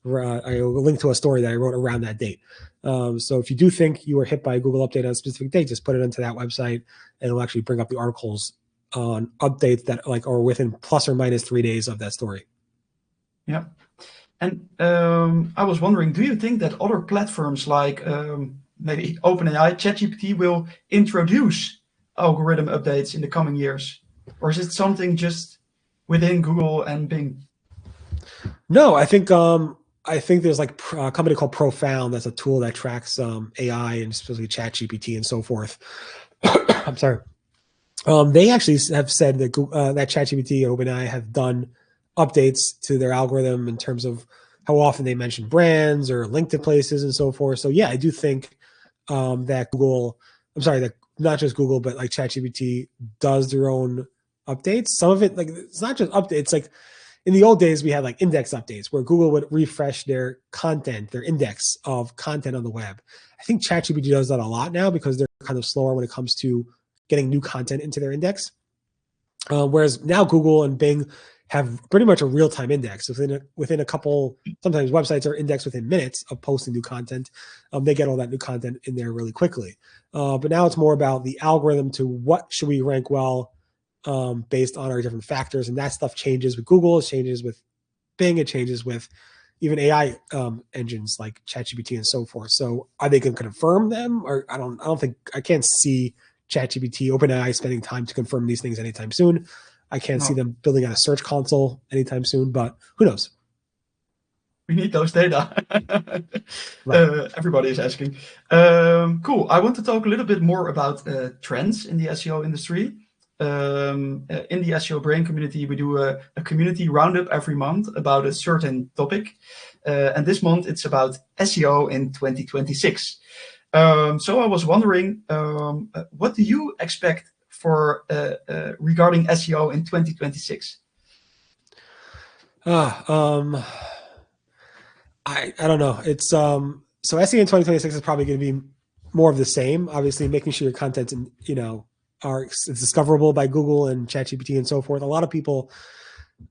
will link to a story that I wrote around that date. So if you do think you were hit by a Google update on a specific date, just put it into that website and it'll actually bring up the articles on updates that are within plus or minus 3 days of that story. Yeah. And I was wondering, do you think that other platforms like maybe OpenAI, ChatGPT will introduce algorithm updates in the coming years? Or is it something just within Google and Bing? No, I think there's like a company called Profound. That's a tool that tracks AI and specifically ChatGPT and so forth. I'm sorry. They actually have said that that ChatGPT and OpenAI have done updates to their algorithm in terms of how often they mention brands or link to places and so forth. So yeah, I do think that that not just Google, but like ChatGPT does their own updates. Some of it, like it's not just updates. Like in the old days, we had like index updates where Google would refresh their content, their index of content on the web. I think ChatGPT does that a lot now because they're kind of slower when it comes to getting new content into their index. Whereas now Google and Bing have pretty much a real-time index. Within a couple, sometimes websites are indexed within minutes of posting new content. They get all that new content in there really quickly. But now it's more about the algorithm to what should we rank well based on our different factors. And that stuff changes with Google, it changes with Bing, it changes with even AI engines like ChatGPT and so forth. So are they going to confirm them? Or I can't see ChatGPT, OpenAI spending time to confirm these things anytime soon. I can't see them building out a search console anytime soon, but who knows? We need those data. Right. Everybody is asking. Cool. I want to talk a little bit more about trends in the SEO industry. In the SEO Brain community, we do a community roundup every month about a certain topic. And this month it's about SEO in 2026. So I was wondering, what do you expect for regarding SEO in 2026? I don't know. It's so SEO in 2026 is probably going to be more of the same. Obviously, making sure your content, it's discoverable by Google and ChatGPT and so forth. A lot of people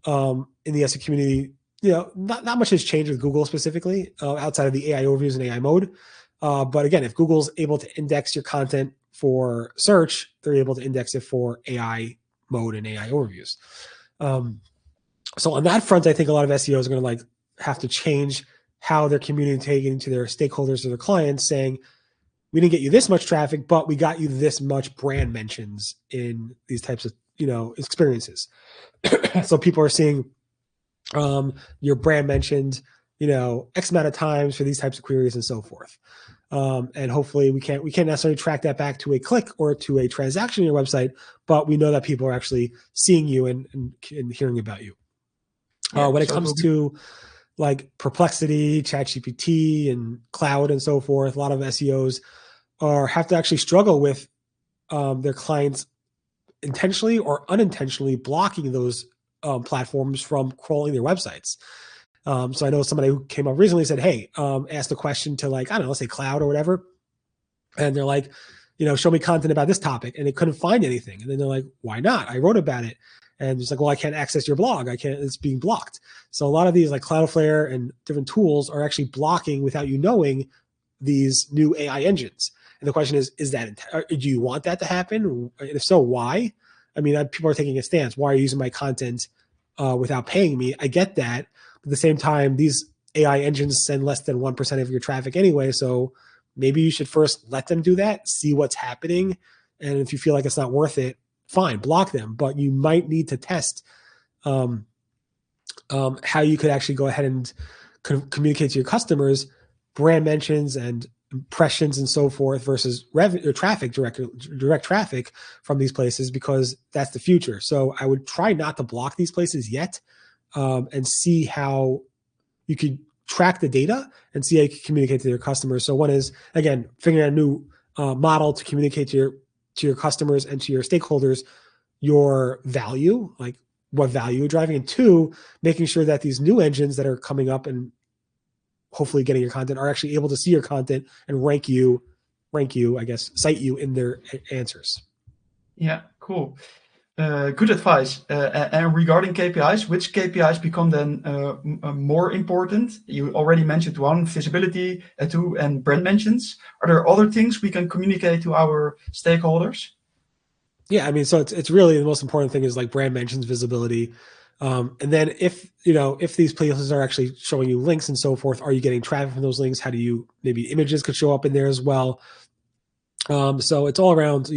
in the SEO community, not much has changed with Google specifically outside of the AI overviews and AI mode. But again, if Google's able to index your content for search, they're able to index it for AI mode and AI overviews. So on that front, I think a lot of SEOs are going to have to change how they're communicating to their stakeholders or their clients, saying, we didn't get you this much traffic, but we got you this much brand mentions in these types of experiences. So people are seeing your brand mentioned X amount of times for these types of queries and so forth. And hopefully we can't necessarily track that back to a click or to a transaction on your website, but we know that people are actually seeing you and hearing about you. When it comes to like Perplexity, ChatGPT, and cloud and so forth, a lot of SEOs have to actually struggle with their clients intentionally or unintentionally blocking those platforms from crawling their websites. So I know somebody who came up recently said, hey, asked a question to let's say cloud or whatever. And they're like, show me content about this topic. And they couldn't find anything. And then they're like, why not? I wrote about it. And it's like, well, I can't access your blog. It's being blocked. So a lot of these like Cloudflare and different tools are actually blocking without you knowing these new AI engines. And the question is do you want that to happen? And if so, why? I mean, people are taking a stance. Why are you using my content without paying me? I get that. But at the same time, these AI engines send less than 1% of your traffic anyway. So maybe you should first let them do that, see what's happening. And if you feel like it's not worth it, fine, block them. But you might need to test how you could actually go ahead and communicate to your customers brand mentions and impressions and so forth versus traffic, direct traffic from these places, because that's the future. So I would try not to block these places yet, and see how you could track the data and see how you can communicate to your customers. So one is, again, figuring out a new model to communicate to your customers and to your stakeholders your value, like what value you're driving. And two, making sure that these new engines that are coming up and hopefully getting your content are actually able to see your content and rank you, cite you in their answers. Yeah, cool. Good advice. And regarding KPIs, which KPIs become then more important? You already mentioned one, visibility, two, and brand mentions. Are there other things we can communicate to our stakeholders? Yeah, I mean, so it's really the most important thing is like brand mentions, visibility. And then if these places are actually showing you links and so forth, are you getting traffic from those links? How do you, maybe images could show up in there as well. So it's all around,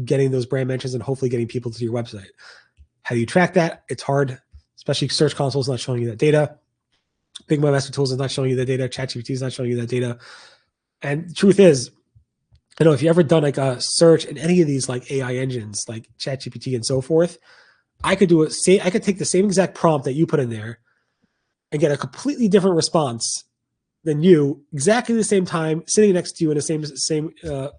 getting those brand mentions and hopefully getting people to your website. How do you track that? It's hard, especially Search Console is not showing you that data. Big Master Tools is not showing you that data. ChatGPT is not showing you that data. And the truth is, I know if you ever done like a search in any of these like AI engines, like ChatGPT and so forth, I could take the same exact prompt that you put in there and get a completely different response than you, exactly the same time, sitting next to you in the same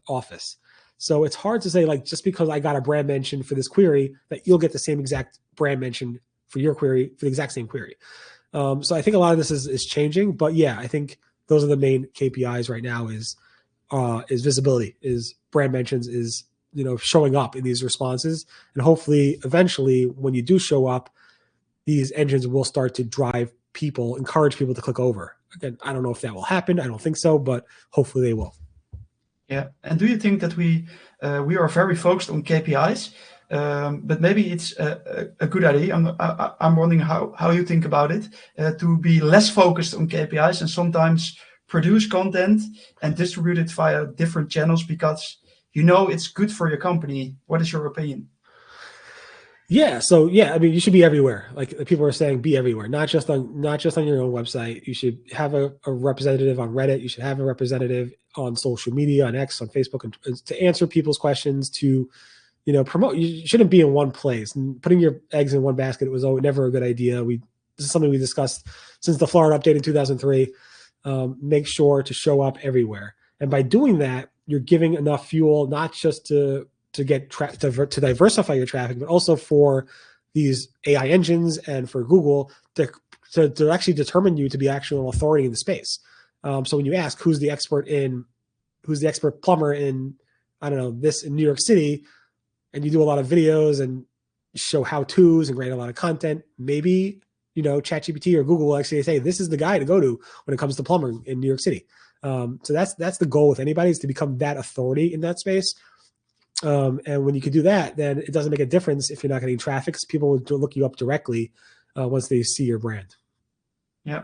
office. So it's hard to say, like, just because I got a brand mention for this query, that you'll get the same exact brand mention for your query, for the exact same query. So I think a lot of this is changing, but yeah, I think those are the main KPIs right now is visibility, is brand mentions, is, showing up in these responses. And hopefully eventually when you do show up, these engines will start to encourage people to click over. Again, I don't know if that will happen. I don't think so, but hopefully they will. Yeah. And do you think that we are very focused on KPIs, but maybe it's a good idea? I'm wondering how you think about it, to be less focused on KPIs and sometimes produce content and distribute it via different channels because it's good for your company. What is your opinion? Yeah. So yeah, I mean, you should be everywhere. Like people are saying, be everywhere, not just on your own website. You should have a representative on Reddit. You should have a representative on social media, on X, on Facebook, and to answer people's questions, to, promote. You shouldn't be in one place, and putting your eggs in one basket was never a good idea. This is something we discussed since the Florida update in 2003. Make sure to show up everywhere. And by doing that, you're giving enough fuel, not just to diversify your traffic, but also for these AI engines and for Google to actually determine you to be actual authority in the space. So when you ask who's the expert plumber in, I don't know, this in New York City, and you do a lot of videos and show how-tos and write a lot of content, maybe, ChatGPT or Google will actually say, this is the guy to go to when it comes to plumbing in New York City. So that's the goal with anybody, is to become that authority in that space. And when you can do that, then it doesn't make a difference if you're not getting traffic, because people will look you up directly once they see your brand. Yeah,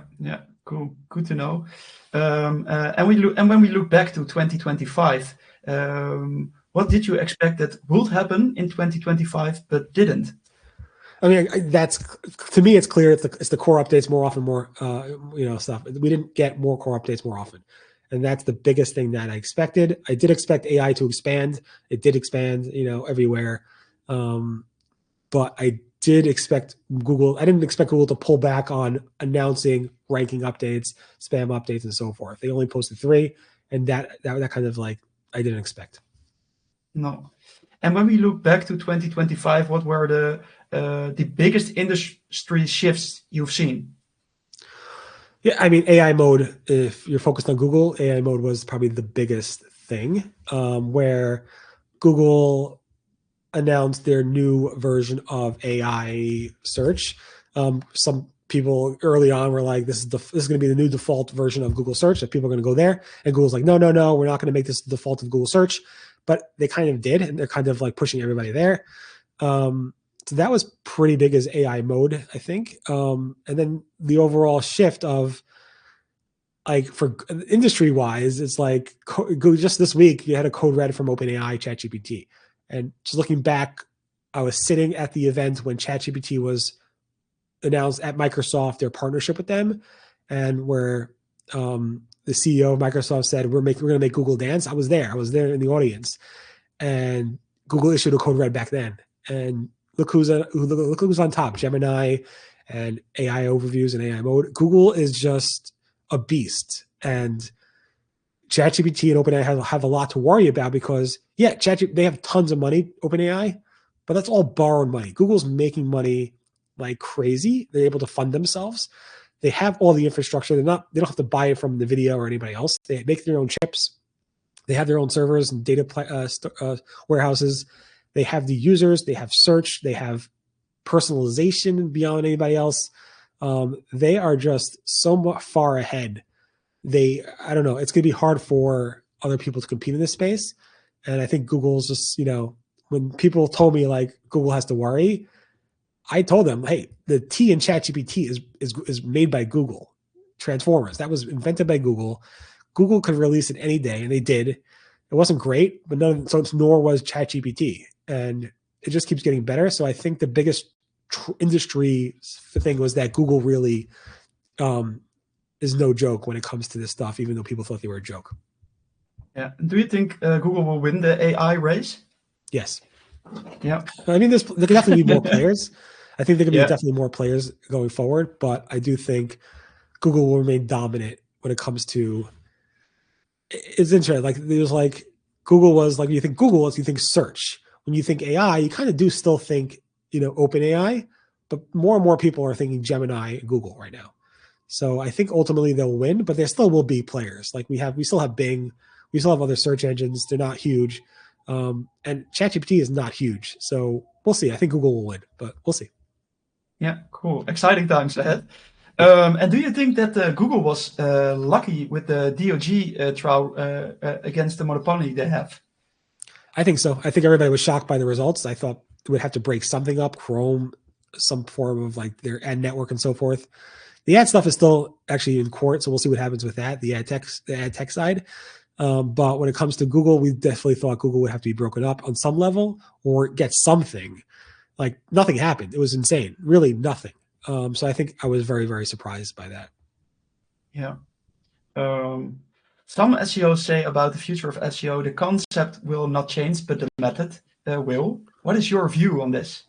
cool, good to know. And when we look back to 2025, what did you expect that would happen in 2025 but didn't? I mean, to me, it's clear. It's the core updates more often, stuff. We didn't get more core updates more often. And that's the biggest thing that I expected. I did expect AI to expand. It did expand, everywhere. But I did expect Google. I didn't expect Google to pull back on announcing ranking updates, spam updates, and so forth. They only posted 3, and that kind of like I didn't expect. No. And when we look back to 2025, what were the biggest industry shifts you've seen? Yeah, I mean, AI mode, if you're focused on Google, AI mode was probably the biggest thing, where Google announced their new version of AI search. Some people early on were like, this is going to be the new default version of Google search, that people are going to go there. And Google's like, no, we're not going to make this the default of Google search. But they kind of did, and they're kind of like pushing everybody there. So that was pretty big as AI mode, I think. And then the overall shift of, like, for industry wise, it's like just this week you had a code red from OpenAI ChatGPT, and just looking back, I was sitting at the event when ChatGPT was announced at Microsoft, their partnership with them, and where the CEO of Microsoft said, we're going to make Google dance. I was there in the audience, and Google issued a code red back then. And look who's on top, Gemini and AI overviews and AI mode. Google is just a beast, and ChatGPT and OpenAI have a lot to worry about, because ChatGPT, they have tons of money, OpenAI, but that's all borrowed money. Google's making money like crazy. They're able to fund themselves. They have all the infrastructure. They don't have to buy it from NVIDIA or anybody else. They make their own chips. They have their own servers and data warehouses. They have the users. They have search. They have personalization beyond anybody else. They are just so far ahead. I don't know. It's going to be hard for other people to compete in this space. And I think Google's just, when people told me like Google has to worry, I told them, hey, the T in ChatGPT is made by Google. Transformers, that was invented by Google. Google could release it any day, and they did. It wasn't great, but nor was ChatGPT. And it just keeps getting better. So I think the biggest industry thing was that Google really is no joke when it comes to this stuff, even though people thought they were a joke. Yeah. Do you think Google will win the AI race? Yes. Yeah. I mean, there could definitely be more players. I think there could be Yeah. definitely more players going forward, but I do think Google will remain dominant when it comes to. It's interesting. Like there's like Google was like, when you think Google, you think search. When you think AI, you kind of do still think, open AI, but more and more people are thinking Gemini and Google right now. So I think ultimately they'll win, but there still will be players. Like we still have Bing, we still have other search engines. They're not huge. And ChatGPT is not huge. So we'll see. I think Google will win, but we'll see. Yeah, cool. Exciting times ahead. And do you think that Google was lucky with the DOJ trial against the monopoly they have? I think so. I think everybody was shocked by the results. I thought it would have to break something up, Chrome, some form of like their ad network and so forth. The ad stuff is still actually in court, so we'll see what happens with that, the ad tech side. But when it comes to Google, we definitely thought Google would have to be broken up on some level or get something. Like nothing happened. It was insane. Really nothing. So I think I was very, very surprised by that. Yeah. Some SEOs say about the future of SEO, the concept will not change, but the method will. What is your view on this?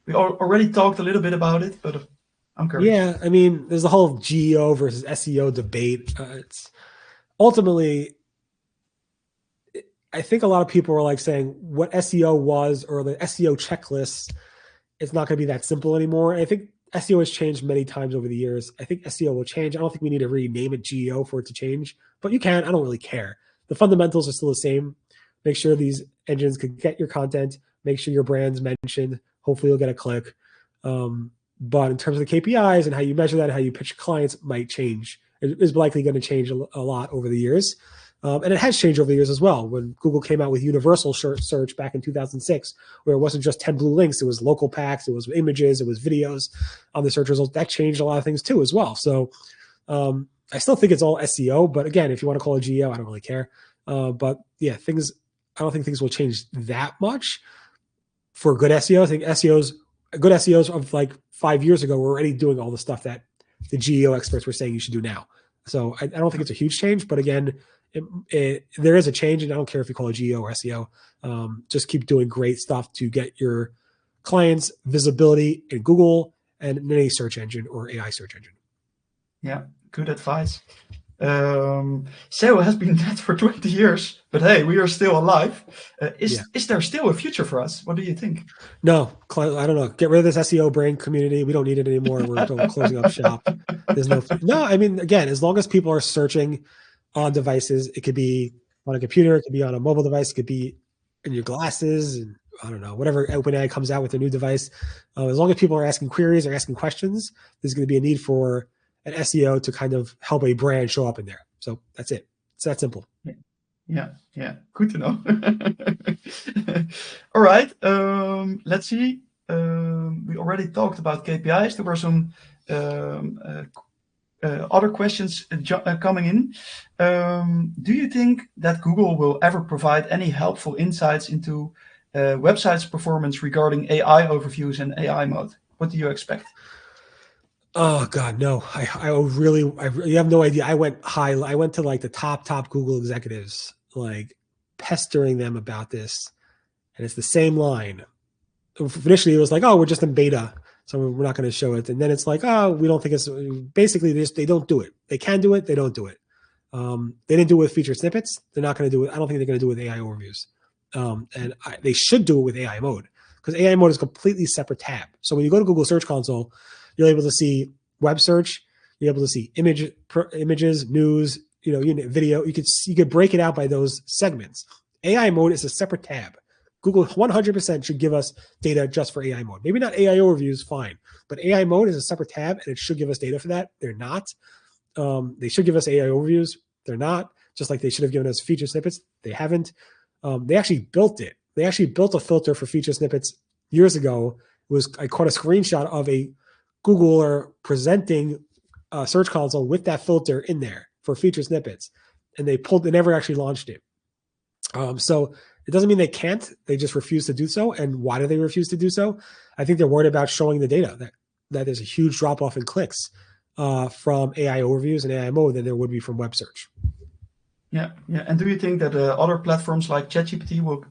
We already talked a little bit about it, but I'm curious. Yeah, I mean, there's the whole GEO versus SEO debate. It's ultimately, I think a lot of people are like saying what SEO was or the SEO checklist, it's not going to be that simple anymore. And I think SEO has changed many times over the years. I think SEO will change. I don't think we need to rename it GEO for it to change, but you can. I don't really care. The fundamentals are still the same. Make sure these engines can get your content. Make sure your brand's mentioned. Hopefully you'll get a click. But in terms of the KPIs and how you measure that, and how you pitch clients might change. It is likely going to change a lot over the years. And it has changed over the years as well. When Google came out with universal search back in 2006, where it wasn't just 10 blue links, it was local packs, it was images, it was videos on the search results. That changed a lot of things too as well. So I still think it's all SEO, but again, if you want to call it GEO, I don't really care. But yeah, I don't think things will change that much for good SEO. I think good SEOs of like 5 years ago were already doing all the stuff that the GEO experts were saying you should do now. So I don't think it's a huge change, but again, there is a change, and I don't care if you call it GEO or SEO. Just keep doing great stuff to get your clients visibility in Google and in any search engine or AI search engine. Yeah, good advice. SEO has been dead for 20 years, but hey, we are still alive. Is there still a future for us? What do you think? No, I don't know. Get rid of this SEO brain community. We don't need it anymore. We're closing up shop. There's no, I mean, again, as long as people are searching on devices, it could be on a computer, it could be on a mobile device, it could be in your glasses, and I don't know, whatever OpenAI comes out with a new device. As long as people are asking queries or asking questions, there's going to be a need for an SEO to kind of help a brand show up in there. So that's it. It's that simple. Yeah. Good to know. All right. Let's see. We already talked about KPIs. There were some other questions coming in. Do you think that Google will ever provide any helpful insights into websites' performance regarding AI overviews and AI mode? What do you expect? Oh God, no! You have no idea. I went to like the top Google executives, like pestering them about this, and it's the same line. Initially, it was like, "Oh, we're just in beta, so we're not going to show it," and then it's like, "Oh, we don't think it's." Basically, they don't do it. They can do it. They don't do it. They didn't do it with featured snippets. They're not going to do it. I don't think they're going to do it with AI overviews, they should do it with AI mode, because AI mode is a completely separate tab. So when you go to Google Search Console, you're able to see web search. You're able to see images, news, video. You could break it out by those segments. AI mode is a separate tab. Google 100% should give us data just for AI mode. Maybe not AI overviews, fine, but AI mode is a separate tab, and it should give us data for that. They're not. They should give us AI overviews. They're not. Just like they should have given us feature snippets. They haven't. They actually built it. They actually built a filter for feature snippets years ago. I caught a screenshot of a Googler presenting Search Console with that filter in there for feature snippets, and they never actually launched it. So It doesn't mean they can't. They just refuse to do so. And why do they refuse to do so? I think they're worried about showing the data that there's a huge drop off in clicks from AI overviews and AI mode than there would be from web search. Yeah. And do you think that other platforms like ChatGPT will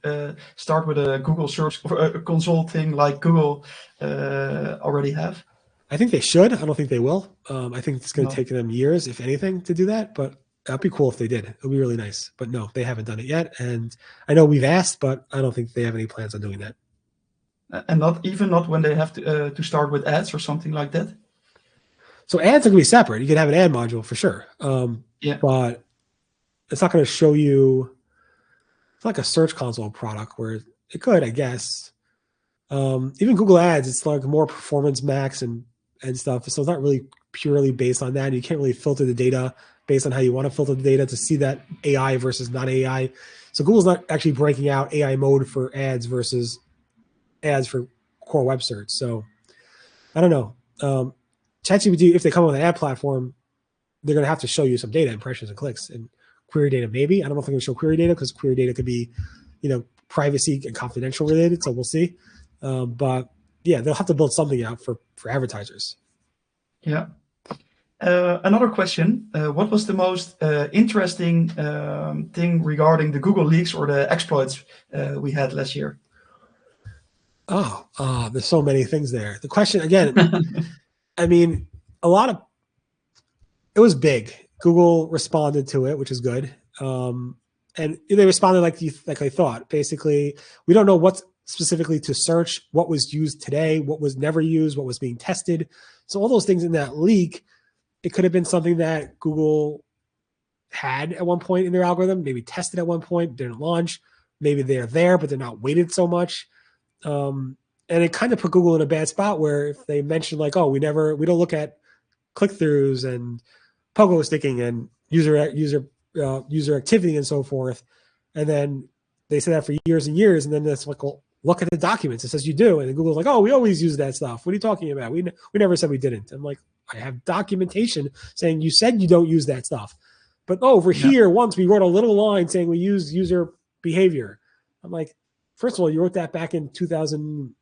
start with a Google Search Console thing like Google already have? I think they should. I don't think they will. I think it's going to take them years, if anything, to do that. But that'd be cool if they did. It would be really nice. But no, they haven't done it yet. And I know we've asked, but I don't think they have any plans on doing that. And not when they have to start with ads or something like that? So ads are going to be separate. You can have an ad module for sure. But it's not going to show you. It's like a Search Console product where it could, I guess. Even Google Ads, it's like more performance max and stuff. So it's not really purely based on that. You can't really filter the data based on how you want to filter the data to see that AI versus not AI. So Google's not actually breaking out AI mode for ads versus ads for core web search. So I don't know. ChatGPT, if they come up with an ad platform, they're going to have to show you some data, impressions and clicks, and query data maybe. I don't know if they're going to show query data because query data could be, privacy and confidential related. So we'll see. But yeah, they'll have to build something out for advertisers. Yeah. Another question. What was the most interesting thing regarding the Google leaks or the exploits we had last year? There's so many things there. The question again, I mean, it was big. Google responded to it, which is good. And they responded like I thought. Basically, we don't know what's specifically to search, what was used today, what was never used, what was being tested. So all those things in that leak, it could have been something that Google had at one point in their algorithm, maybe tested at one point, didn't launch. Maybe they're there, but they're not weighted so much. And it kind of put Google in a bad spot where if they mentioned like, we don't look at click-throughs and pogo sticking and user activity and so forth. And then they say that for years and years. And then it's like, well, look at the documents. It says you do. And Google's like, we always use that stuff. What are you talking about? We never said we didn't. I'm like, I have documentation saying you said you don't use that stuff. But over here, once we wrote a little line saying we use user behavior. I'm like, first of all, you wrote that back in 21.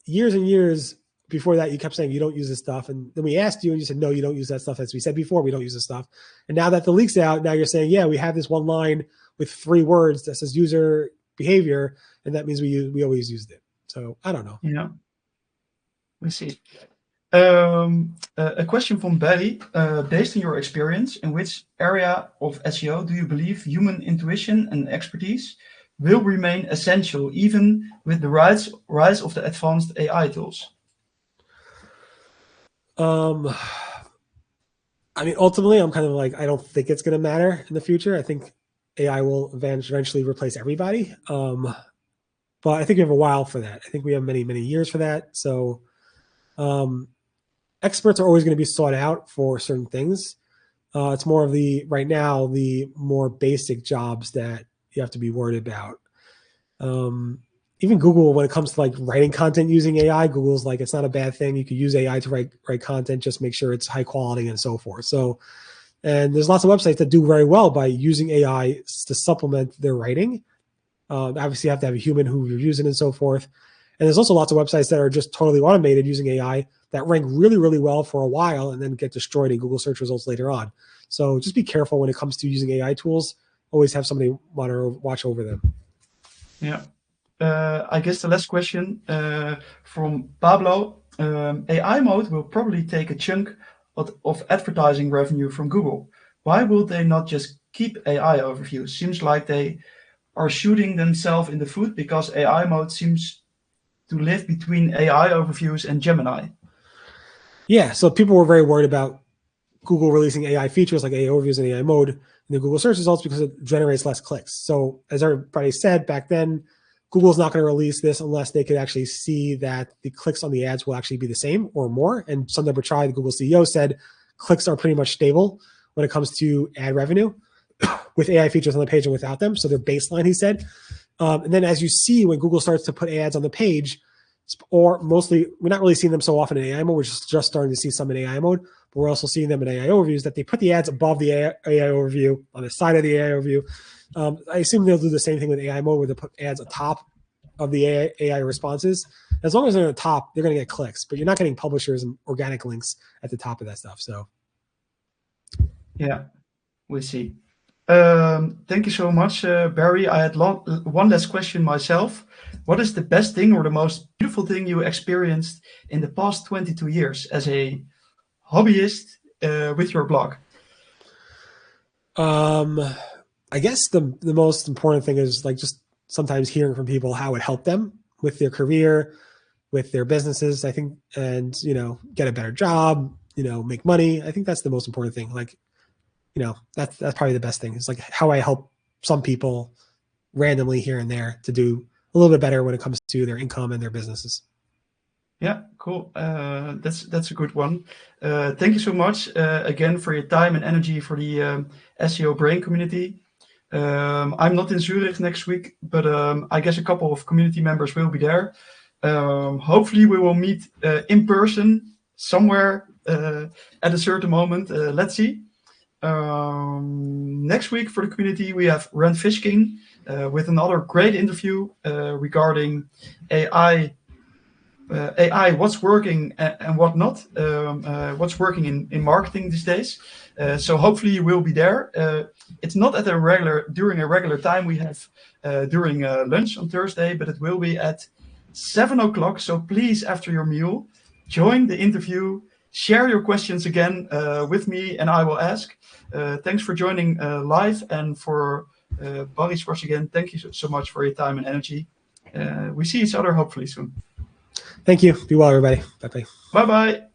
Years and years before that, you kept saying you don't use this stuff. And then we asked you and you said, no, you don't use that stuff. As we said before, we don't use this stuff. And now that the leak's out, now you're saying, we have this one line with 3 words that says user behavior. And that means we always used it. So I don't know. Yeah. We see. A question from Barry. Based on your experience, in which area of SEO do you believe human intuition and expertise will remain essential even with the rise of the advanced AI tools? Ultimately, I'm kind of like, I don't think it's going to matter in the future. I think AI will eventually replace everybody. But I think we have a while for that. I think we have many, many years for that. So experts are always going to be sought out for certain things. It's more of right now, the more basic jobs that you have to be worried about. Even Google, when it comes to like writing content using AI, Google's like, it's not a bad thing. You could use AI to write content, just make sure it's high quality and so forth. So, and there's lots of websites that do very well by using AI to supplement their writing. Obviously you have to have a human who reviews it and so forth. And there's also lots of websites that are just totally automated using AI that rank really, really well for a while and then get destroyed in Google search results later on. So just be careful when it comes to using AI tools. Always have somebody watch over them. Yeah. I guess the last question from Pablo. AI mode will probably take a chunk of advertising revenue from Google. Why will they not just keep AI overviews? Seems like they are shooting themselves in the foot because AI mode seems to live between AI overviews and Gemini. Yeah, so people were very worried about Google releasing AI features like AI overviews and AI mode in the Google search results because it generates less clicks. So as everybody said back then, Google's not going to release this unless they could actually see that the clicks on the ads will actually be the same or more. And Sundar Pichai, the Google CEO, said clicks are pretty much stable when it comes to ad revenue with AI features on the page and without them. So they're baseline, he said. And then as you see, when Google starts to put ads on the page, or mostly, we're not really seeing them so often in AI mode. We're just starting to see some in AI mode. but we're also seeing them in AI overviews that they put the ads above the AI overview, on the side of the AI overview. I assume they'll do the same thing with AI mode, where they put ads atop of the AI responses. As long as they're at the top, they're going to get clicks, but you're not getting publishers and organic links at the top of that stuff. So, yeah, we see. Thank you so much, Barry. I had one last question myself. What is the best thing or the most beautiful thing you experienced in the past 22 years as a hobbyist with your blog? I guess the most important thing is like just sometimes hearing from people how it helped them with their career, with their businesses, I think, and, get a better job, make money. I think that's the most important thing. Like, that's probably the best thing. It's like how I help some people randomly here and there to do a little bit better when it comes to their income and their businesses. Yeah, cool. That's a good one. Thank you so much again for your time and energy for the SEO Brain community. I'm not in Zurich next week, but I guess a couple of community members will be there. Hopefully we will meet in person somewhere at a certain moment. Let's see. Next week for the community, we have Ren Fishking with another great interview regarding AI, what's working and what not, what's working in marketing these days. So hopefully you will be there. It's not at during a regular time we have during lunch on Thursday, but it will be at 7 o'clock. So please, after your meal, join the interview, share your questions again with me, and I will ask. Thanks for joining live, and for Barry Schwartz again, thank you so much for your time and energy. We see each other hopefully soon. Thank you. Be well, everybody. Bye-bye. Bye-bye.